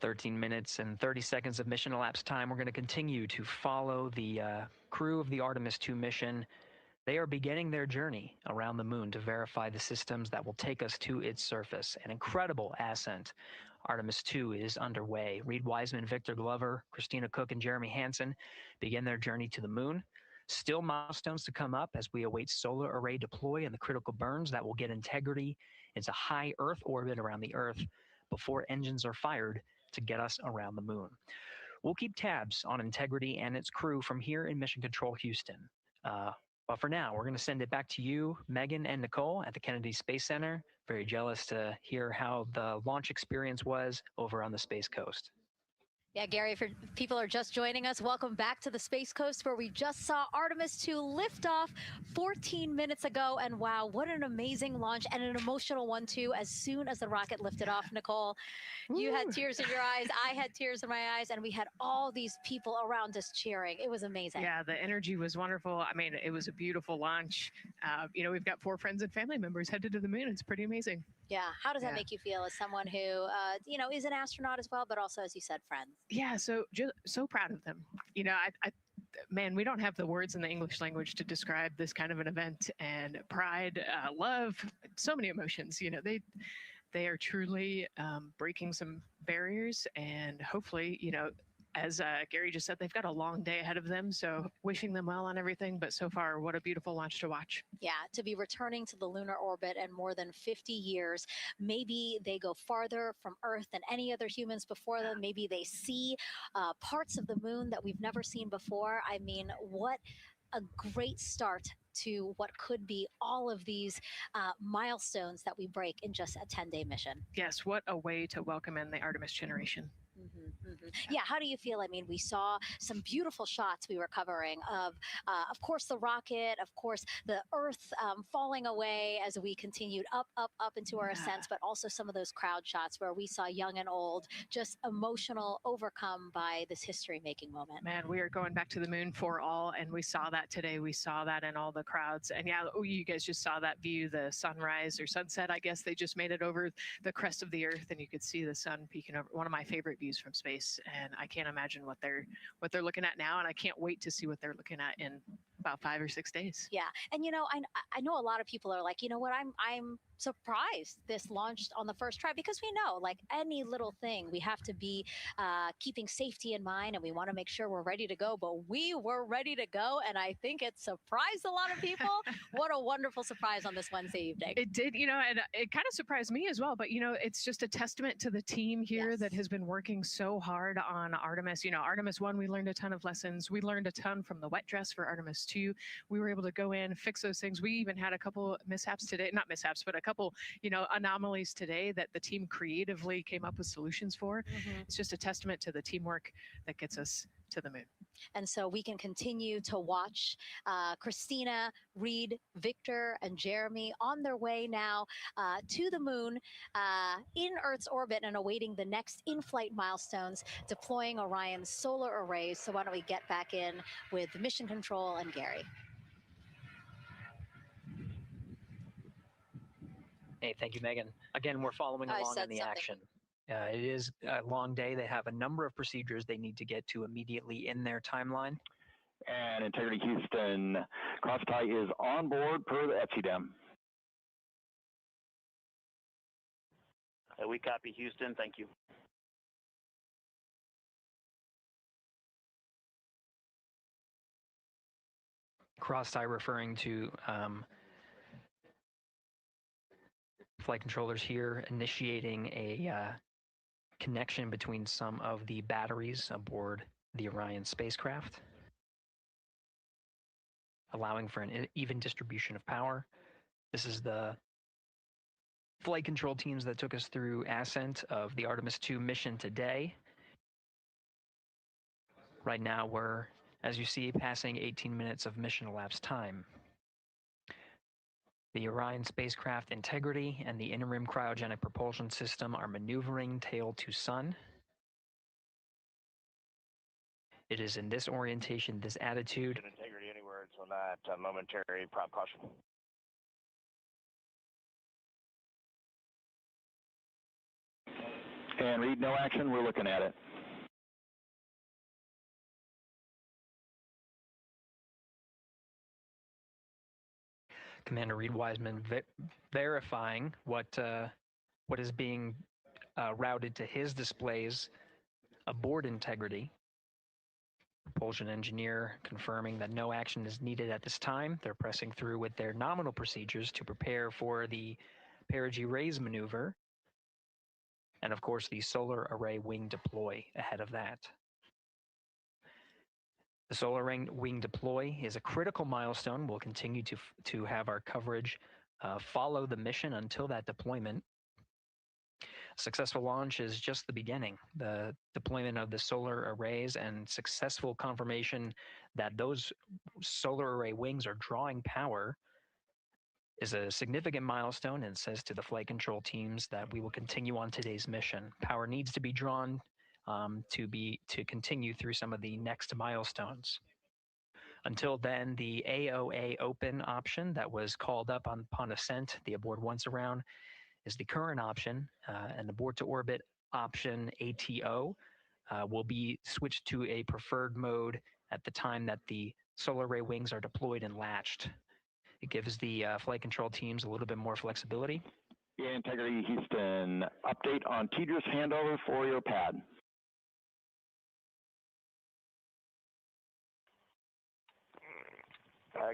"13 minutes and 30 seconds of mission elapsed time. We're going to continue to follow the crew of the Artemis II mission. They are beginning their journey around the moon to verify the systems that will take us to its surface. An incredible ascent. Artemis II is underway. Reid Wiseman, Victor Glover, Christina Koch, and Jeremy Hansen begin their journey to the moon. Still milestones to come up as we await solar array deploy and the critical burns that will get Integrity into high Earth orbit around the Earth before engines are fired to get us around the moon. We'll keep tabs on Integrity and its crew from here in Mission Control Houston. But for now, we're going to send it back to you, Megan and Nicole at the Kennedy Space Center. Very jealous to hear how the launch experience was over on the Space Coast. Yeah, Gary, if people are just joining us, welcome back to the Space Coast, where we just saw Artemis II lift off 14 minutes ago. And wow, what an amazing launch, and an emotional one too. As soon as the rocket lifted off, Nicole, you had tears in your eyes, I had tears in my eyes, and we had all these people around us cheering. It was amazing. Yeah, the energy was wonderful. I mean, it was a beautiful launch. You know, we've got 4 friends and family members headed to the moon. It's pretty amazing. Yeah. How does that make you feel as someone who, you know, is an astronaut as well, but also, as you said, friends? Yeah, so proud of them. You know, man, we don't have the words in the English language to describe this kind of an event, and pride, love, so many emotions. You know, they are truly breaking some barriers, and hopefully, you know, as Gary just said, they've got a long day ahead of them. So wishing them well on everything. But so far, what a beautiful launch to watch. Yeah, to be returning to the lunar orbit in more than 50 years. Maybe they go farther from Earth than any other humans before them. Maybe they see parts of the moon that we've never seen before. I mean, what a great start to what could be all of these milestones that we break in just a 10-day mission. Yes, what a way to welcome in the Artemis generation. Yeah, how do you feel? I mean, we saw some beautiful shots we were covering of course, the rocket, of course, the Earth falling away as we continued up into our ascent, but also some of those crowd shots where we saw young and old, just emotional, overcome by this history-making moment. Man, we are going back to the moon for all, and we saw that today. We saw that in all the crowds. And yeah, you guys just saw that view, the sunrise or sunset, I guess. They just made it over the crest of the Earth, and you could see the sun peeking over. One of my favorite views from space, and I can't imagine what they're looking at now, and I can't wait to see what they're looking at in about 5 or 6 days. Yeah, and you know, I know a lot of people are like, you know what, I'm surprised this launched on the first try, because we know, like any little thing, we have to be keeping safety in mind, and we want to make sure we're ready to go. But we were ready to go, and I think it surprised a lot of people. What a wonderful surprise on this Wednesday evening. It did, you know, and it kind of surprised me as well. But you know, it's just a testament to the team here that has been working so hard on Artemis. You know, Artemis 1, we learned a ton of lessons. We learned a ton from the wet dress for Artemis 2. We were able to go in, fix those things. We even had a couple mishaps today, not mishaps, but a couple, you know, anomalies today that the team creatively came up with solutions for. It's just a testament to the teamwork that gets us to the moon. And so we can continue to watch Christina, Reid, Victor, and Jeremy on their way now to the moon in Earth's orbit, and awaiting the next in-flight milestones, deploying Orion's solar arrays. So why don't we get back in with Mission Control and Gary. Hey, thank you, Megan. Again, we're following along in the action. It is a long day. They have a number of procedures they need to get to immediately in their timeline. And Integrity Houston, crosstie is on board per the ETSI-DEM. We copy Houston. Thank you. Cross-tie referring to flight controllers here initiating a connection between some of the batteries aboard the Orion spacecraft, allowing for an even distribution of power. This is the flight control teams that took us through Ascent of the Artemis II mission today. Right now we're, as you see, passing 18 minutes of mission elapsed time. The Orion spacecraft integrity and the interim cryogenic propulsion system are maneuvering tail to sun. It is in this orientation, this attitude. Integrity, any words on that momentary prop caution? And Reid, no action. We're looking at it. Commander Reid Wiseman verifying what is being routed to his displays aboard integrity. Propulsion engineer confirming that no action is needed at this time. They're pressing through with their nominal procedures to prepare for the perigee raise maneuver. And of course, the solar array wing deploy ahead of that. The solar wing deploy is a critical milestone. We'll continue to have our coverage follow the mission until that deployment. Successful launch is just the beginning. The deployment of the solar arrays and successful confirmation that those solar array wings are drawing power is a significant milestone and says to the flight control teams that we will continue on today's mission. Power needs to be drawn to continue through some of the next milestones. Until then, the AOA open option that was called up upon Ascent, the aboard once around, is the current option, and the board to orbit option ATO will be switched to a preferred mode at the time that the solar array wings are deployed and latched. It gives the flight control teams a little bit more flexibility. Yeah, Integrity Houston, update on TDRS handover for your pad.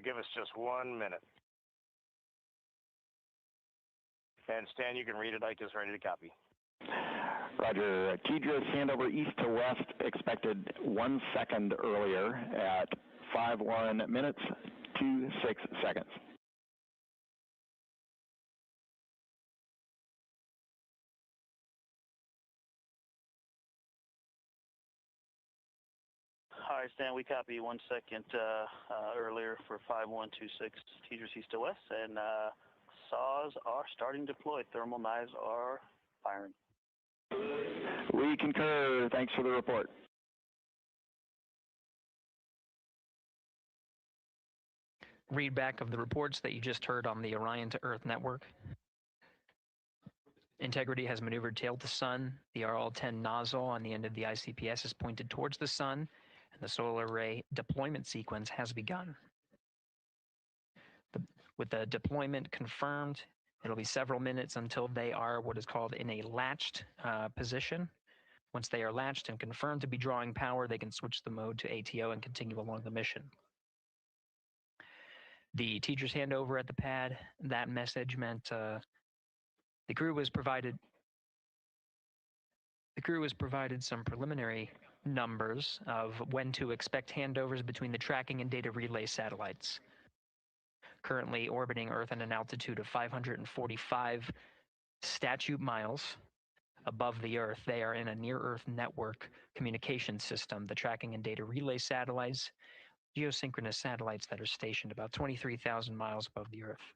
Give us just 1 minute. And Stan, you can read it. Ike is ready to copy. Roger. TDRS handover east to west expected 1 second earlier at 5:1 minutes 26 seconds. All right, Stan, we copy 1 second earlier for 5126 TDRS east to west, and saws are starting to deploy. Thermal knives are firing. We concur. Thanks for the report. Read back of the reports that you just heard on the Orion to Earth network. Integrity has maneuvered tail to sun. The RL-10 nozzle on the end of the ICPS is pointed towards the sun, and the solar array deployment sequence has begun. With the deployment confirmed, it'll be several minutes until they are what is called in a latched position. Once they are latched and confirmed to be drawing power, they can switch the mode to ATO and continue along the mission. The teacher's handover at the pad, that message meant the crew was provided some preliminary numbers of when to expect handovers between the tracking and data relay satellites. Currently orbiting Earth at an altitude of 545 statute miles above the Earth, they are in a near-Earth network communication system. The tracking and data relay satellites, geosynchronous satellites that are stationed about 23,000 miles above the Earth.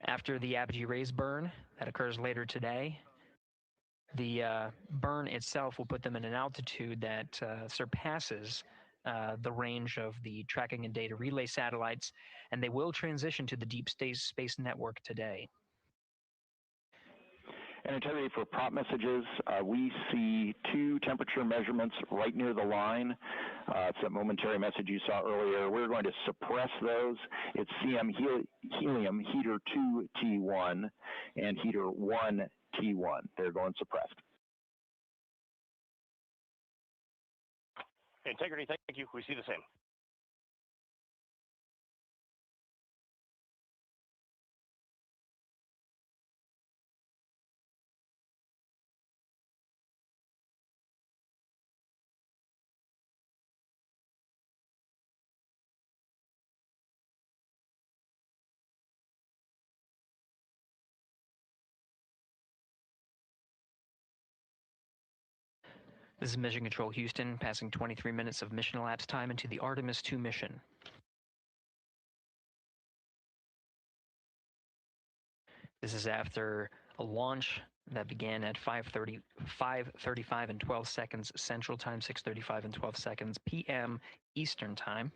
After the apogee raise burn that occurs later today, the burn itself will put them in an altitude that surpasses the range of the tracking and data relay satellites, and they will transition to the deep space network today. And integrity for prop messages, we see 2 temperature measurements right near the line. It's a momentary message you saw earlier. We're going to suppress those. It's CM helium heater 2 T1 and heater 1 T1. They're going suppressed. Integrity, thank you. We see the same. This is Mission Control Houston, passing 23 minutes of mission elapsed time into the Artemis II mission. This is after a launch that began at 5:35 and 12 seconds Central Time, 6:35 and 12 seconds PM Eastern Time.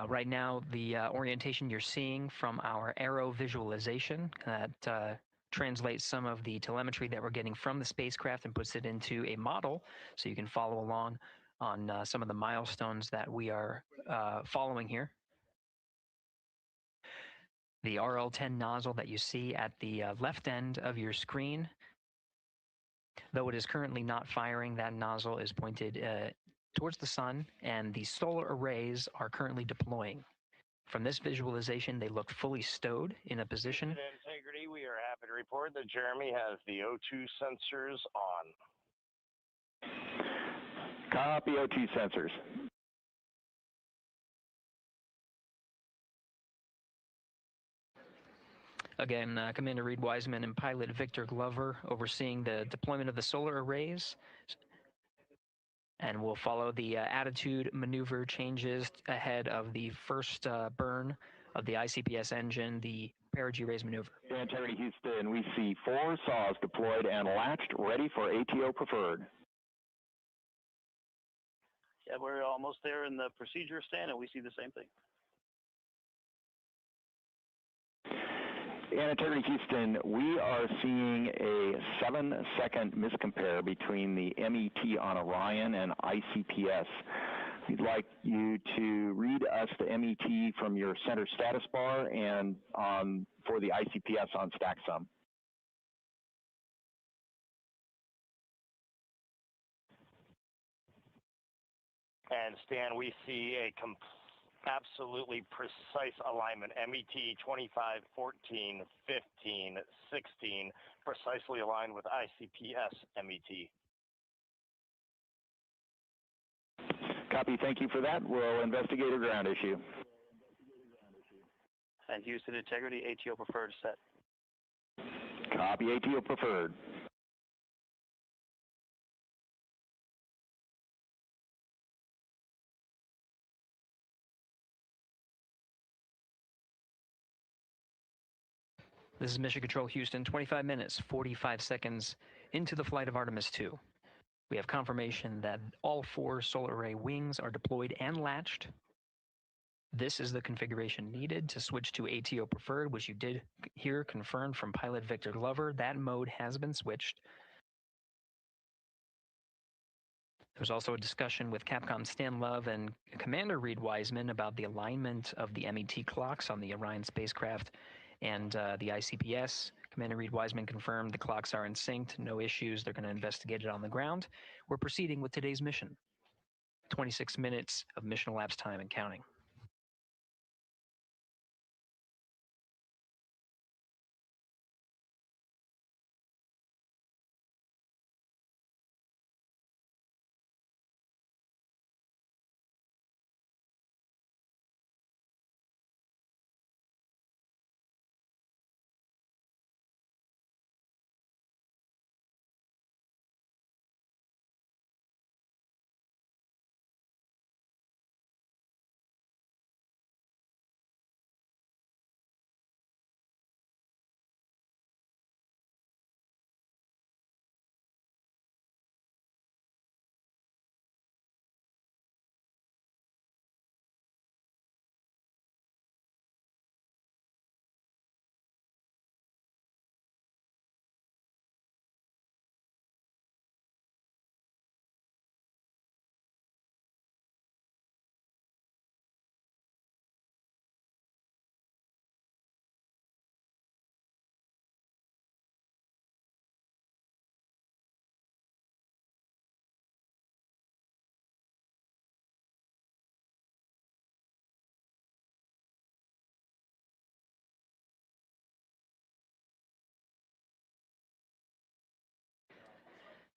Right now, the orientation you're seeing from our arrow visualization that translates some of the telemetry that we're getting from the spacecraft and puts it into a model so you can follow along on some of the milestones that we are following here. The RL-10 nozzle that you see at the left end of your screen, though it is currently not firing, that nozzle is pointed towards the sun, and the solar arrays are currently deploying. From this visualization, they look fully stowed in a position. Integrity, we are happy to report that Jeremy has the O2 sensors on. Copy O2 sensors. Again, Commander Reid Wiseman and pilot Victor Glover overseeing the deployment of the solar arrays. And we'll follow the attitude maneuver changes ahead of the first burn of the ICPS engine, the perigee raise maneuver. Integrity Houston, we see 4 saws deployed and latched, ready for ATO preferred. Yeah, we're almost there in the procedure stand, and we see the same thing. And Integrity Houston, we are seeing a 7-second miscompare between the MET on Orion and ICPS. We'd like you to read us the MET from your center status bar and for the ICPS on StackSum. And Stan, we see a absolutely precise alignment. MET 25, 14, 15, 16, precisely aligned with ICPS MET. Copy, thank you for that. We'll investigate a ground issue. And Houston Integrity, ATO preferred set. Copy, ATO preferred. This is Mission Control Houston, 25 minutes, 45 seconds into the flight of Artemis II. We have confirmation that all 4 solar array wings are deployed and latched. This is the configuration needed to switch to ATO preferred, which you did hear confirmed from pilot Victor Glover. That mode has been switched. There was also a discussion with Capcom Stan Love and Commander Reid Wiseman about the alignment of the MET clocks on the Orion spacecraft and the ICPS. Commander Reid Wiseman confirmed the clocks are in sync, no issues. They're going to investigate it on the ground. We're proceeding with today's mission. 26 minutes of mission elapsed time and counting.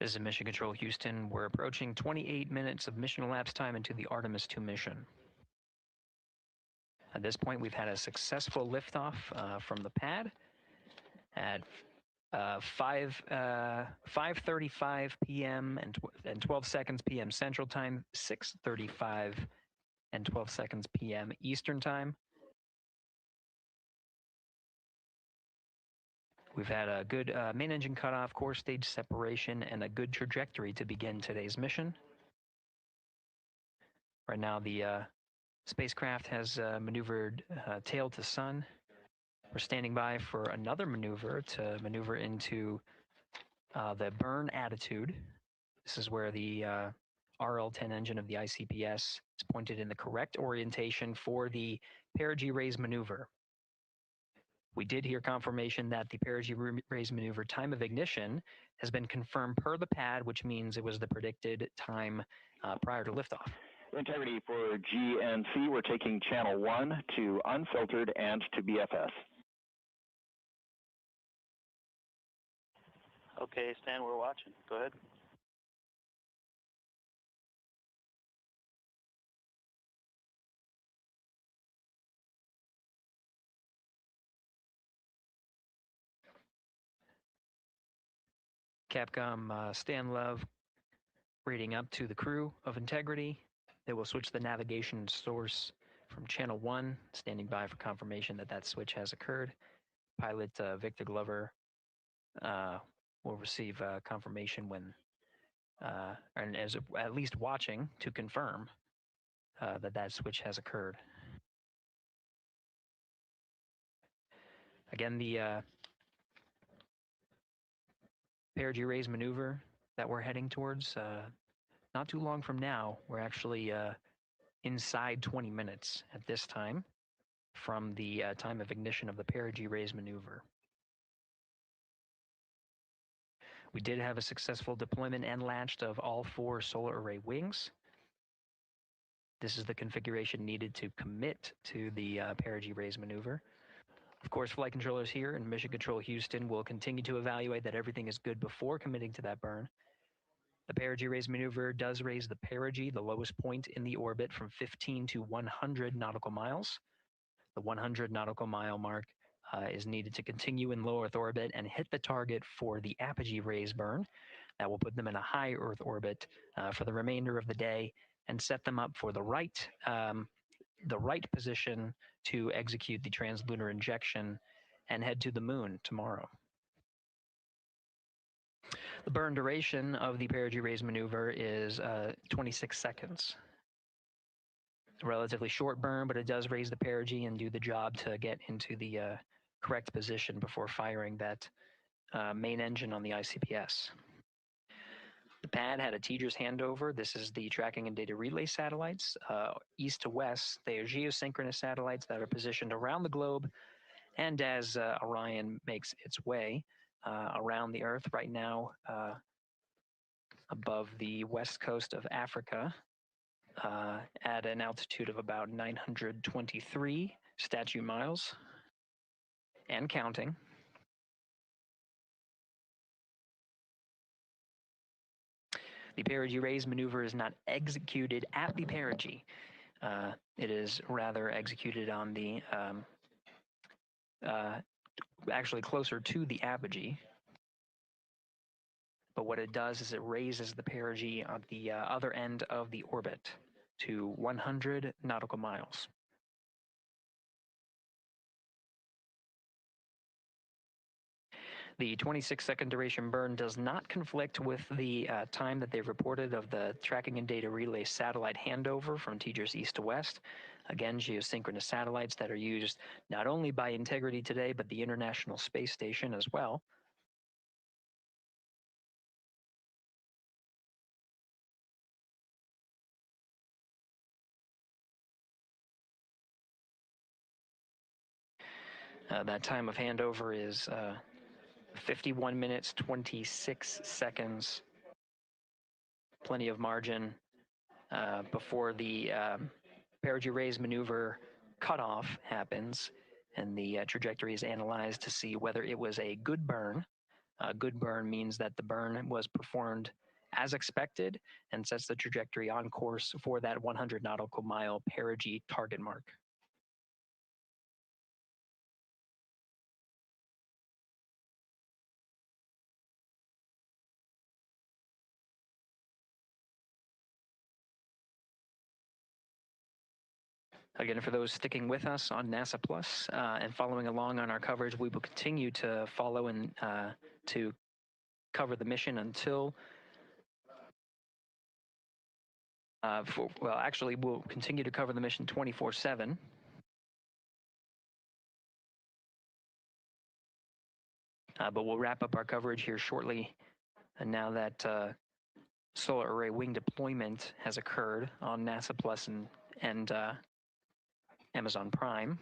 This is Mission Control Houston. We're approaching 28 minutes of mission elapsed time into the Artemis II mission. At this point, we've had a successful liftoff from the pad at 5:35 p.m. and 12 seconds p.m. Central Time, 6:35 and 12 seconds p.m. Eastern Time. We've had a good main engine cutoff, core stage separation, and a good trajectory to begin today's mission. Right now, the spacecraft has maneuvered tail to sun. We're standing by for another maneuver to maneuver into the burn attitude. This is where the RL-10 engine of the ICPS is pointed in the correct orientation for the perigee raise maneuver. We did hear confirmation that the perigee raise maneuver time of ignition has been confirmed per the pad, which means it was the predicted time prior to liftoff. Integrity for G and C, we're taking channel 1 to unfiltered and to BFS. Okay, Stan, we're watching. Go ahead. Capcom Stan Love reading up to the crew of Integrity. They will switch the navigation source from channel 1, standing by for confirmation that that switch has occurred. Pilot Victor Glover will receive confirmation when, and as at least watching to confirm that that switch has occurred. Again, the perigee raise maneuver that we're heading towards, not too long from now, we're actually inside 20 minutes at this time from the time of ignition of the perigee raise maneuver. We did have a successful deployment and latched of all 4 solar array wings. This is the configuration needed to commit to the perigee raise maneuver. Of course, flight controllers here in Mission Control Houston will continue to evaluate that everything is good before committing to that burn. The perigee raise maneuver does raise the perigee, the lowest point in the orbit, from 15 to 100 nautical miles. The 100 nautical mile mark is needed to continue in low Earth orbit and hit the target for the apogee raise burn. That will put them in a high Earth orbit for the remainder of the day and set them up for the right position to execute the translunar injection and head to the moon tomorrow. The burn duration of the perigee raise maneuver is 26 seconds. It's a relatively short burn, but it does raise the perigee and do the job to get into the correct position before firing that main engine on the ICPS. The pad had a TDRS handover. This is the tracking and data relay satellites. East to west, they are geosynchronous satellites that are positioned around the globe. And as Orion makes its way around the Earth right now, above the west coast of Africa, at an altitude of about 923 statute miles and counting. The perigee raise maneuver is not executed at the perigee. It is rather executed on the, actually closer to the apogee. But what it does is it raises the perigee on the other end of the orbit to 100 nautical miles. The 26-second duration burn does not conflict with the time that they've reported of the tracking and data relay satellite handover from TDRS east to west. Again, geosynchronous satellites that are used not only by Integrity today, but the International Space Station as well. That time of handover is 51 minutes, 26 seconds. Plenty of margin before the perigee raise maneuver cutoff happens, and the trajectory is analyzed to see whether it was a good burn Good burn means that the burn was performed as expected and sets the trajectory on course for that 100 nautical mile perigee target mark. Again, for those sticking with us on NASA Plus and following along on our coverage, we will continue to follow and to cover the mission until, actually, we'll continue to cover the mission 24/7. But we'll wrap up our coverage here shortly. And now that solar array wing deployment has occurred on NASA Plus and Amazon Prime.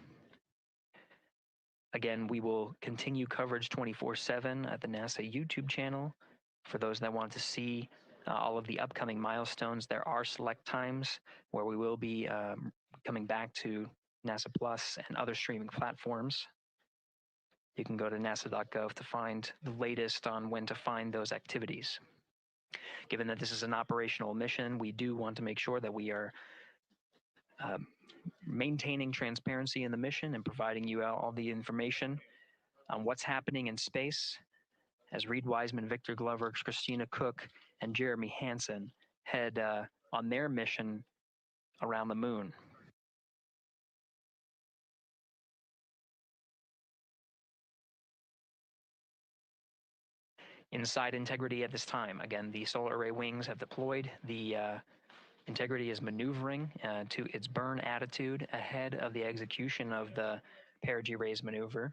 Again, we will continue coverage 24/7 at the NASA YouTube channel. For those that want to see all of the upcoming milestones, there are select times where we will be coming back to NASA Plus and other streaming platforms. You can go to nasa.gov to find the latest on when to find those activities. Given that this is an operational mission, we do want to make sure that we are maintaining transparency in the mission and providing you all the information on what's happening in space as Reid Wiseman, Victor Glover, Christina Koch, and Jeremy Hansen head on their mission around the moon. Inside integrity at this time, again, the solar array wings have deployed. The integrity is maneuvering to its burn attitude ahead of the execution of the perigee raise maneuver.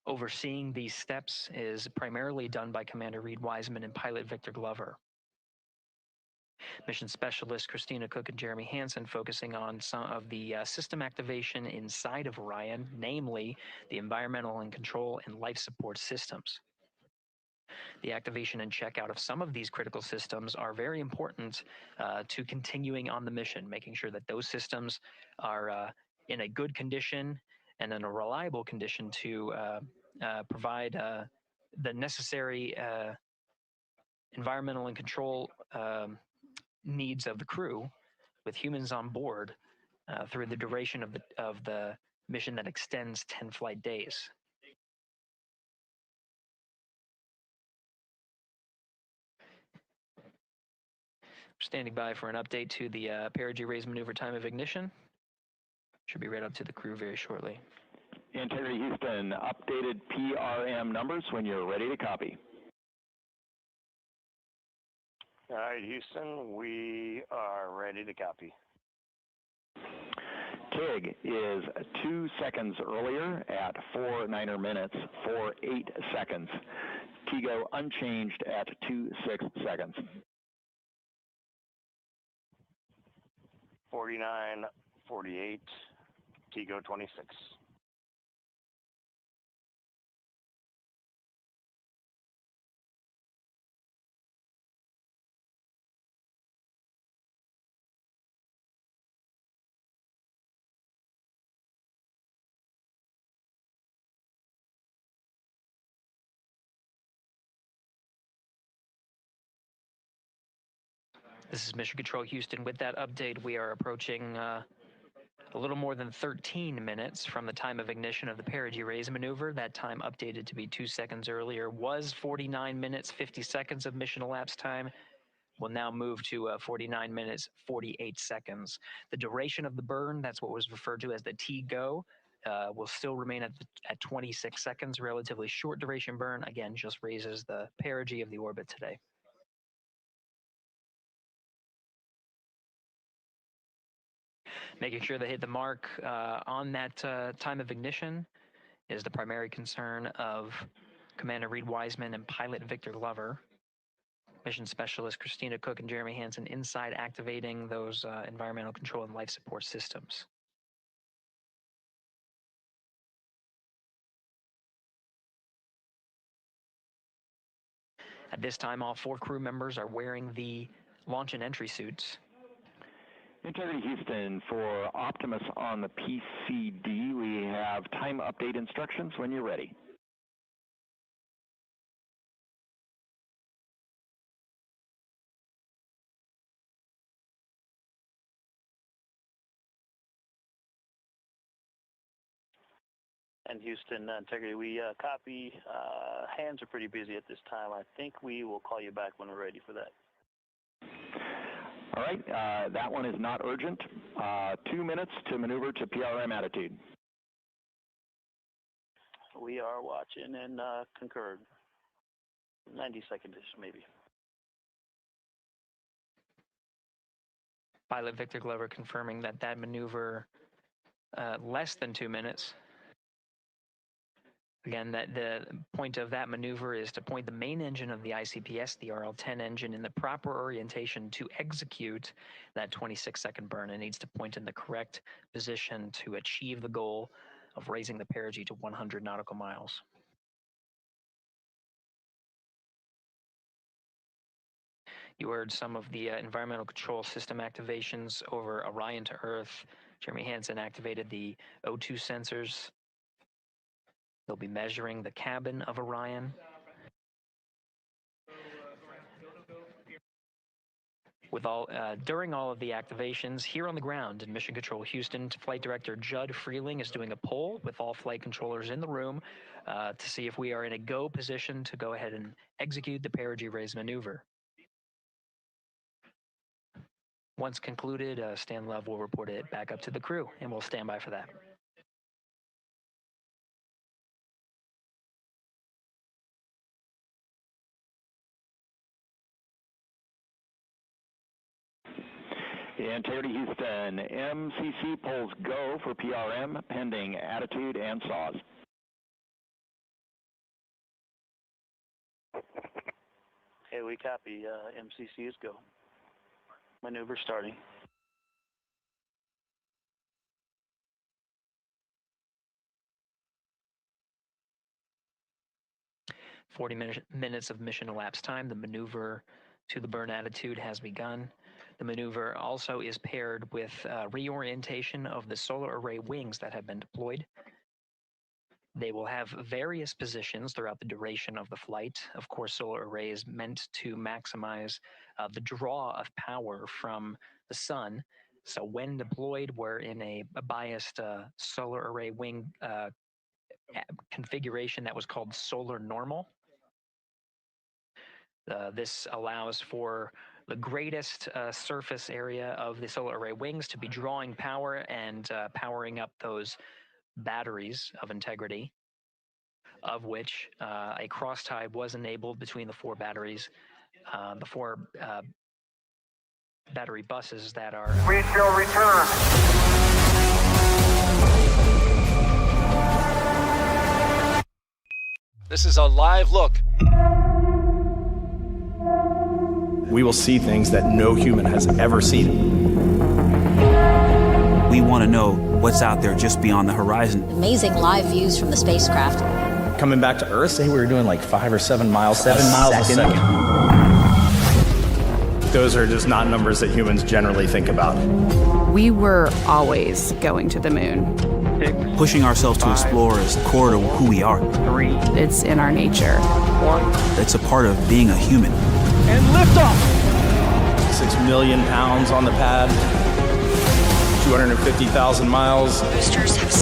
Overseeing these steps is primarily done by Commander Reid Wiseman and pilot Victor Glover. Mission specialist Christina Koch and Jeremy Hansen focusing on some of the system activation inside of Orion, namely the environmental and control and life support systems. The activation and checkout of some of these critical systems are very important to continuing on the mission, making sure that those systems are in a good condition and in a reliable condition to provide the necessary environmental and control needs of the crew with humans on board through the duration of the mission that extends 10 flight days. Standing by for an update to the perigee raise maneuver time of ignition. Should be read up to the crew very shortly. Integrity Houston, updated PRM numbers when you're ready to copy. All right, Houston, we are ready to copy. TIG is 2 seconds earlier at 4 minutes, 48 seconds. TIGO unchanged at 26 seconds. 49, 48, TIGO 26. This is Mission Control Houston. With that update, we are approaching a little more than 13 minutes from the time of ignition of the perigee raise maneuver. That time updated to be 2 seconds earlier was 49 minutes, 50 seconds of mission elapsed time. We'll now move to 49 minutes, 48 seconds. The duration of the burn, that's what was referred to as the TGO, will still remain at 26 seconds, relatively short duration burn. Again, just raises the perigee of the orbit today. Making sure they hit the mark on that time of ignition is the primary concern of Commander Reid Wiseman and pilot Victor Glover. Mission specialist Christina Koch and Jeremy Hansen inside activating those environmental control and life support systems. At this time, all 4 crew members are wearing the launch and entry suits. Integrity Houston, for Optimus on the PCD, we have time update instructions when you're ready. And Houston, Integrity, we copy. Hands are pretty busy at this time. I think we will call you back when we're ready for that. All right, that one is not urgent. 2 minutes to maneuver to PRM attitude. We are watching and concurred. 90 seconds-ish, maybe. Pilot Victor Glover confirming that that maneuver less than 2 minutes. Again, that the point of that maneuver is to point the main engine of the ICPS, the RL-10 engine, in the proper orientation to execute that 26-second burn. It needs to point in the correct position to achieve the goal of raising the perigee to 100 nautical miles. You heard some of the environmental control system activations over Orion to Earth. Jeremy Hansen activated the O2 sensors. They'll be measuring the cabin of Orion. During all of the activations, here on the ground in Mission Control Houston, Flight Director Judd Freeling is doing a poll with all flight controllers in the room to see if we are in a go position to go ahead and execute the perigee raise maneuver. Once concluded, Stan Love will report it back up to the crew, and we'll stand by for that. Integrity Houston, MCC polls go for PRM pending attitude and saws. Okay, we copy. MCC is go. Maneuver starting. Minutes of mission elapsed time. The maneuver to the burn attitude has begun. The maneuver also is paired with reorientation of the solar array wings that have been deployed. They will have various positions throughout the duration of the flight. Of course, solar array is meant to maximize the draw of power from the sun. So when deployed, we're in a biased solar array wing configuration that was called solar normal. This allows for the greatest surface area of the solar array wings to be drawing power and powering up those batteries of Integrity, of which a cross-tie was enabled between the four batteries, the four battery buses that are... We shall return. This is a live look. We will see things that no human has ever seen. We want to know what's out there just beyond the horizon. Amazing live views from the spacecraft. Coming back to Earth, say we were doing like 5 or 7 miles a second. Those are just not numbers that humans generally think about. We were always going to the moon. 6, pushing ourselves to explore is core to who we are. 3, it's in our nature. 1, it's a part of being a human. And liftoff! 6 million pounds on the pad, 250,000 miles. Boosters have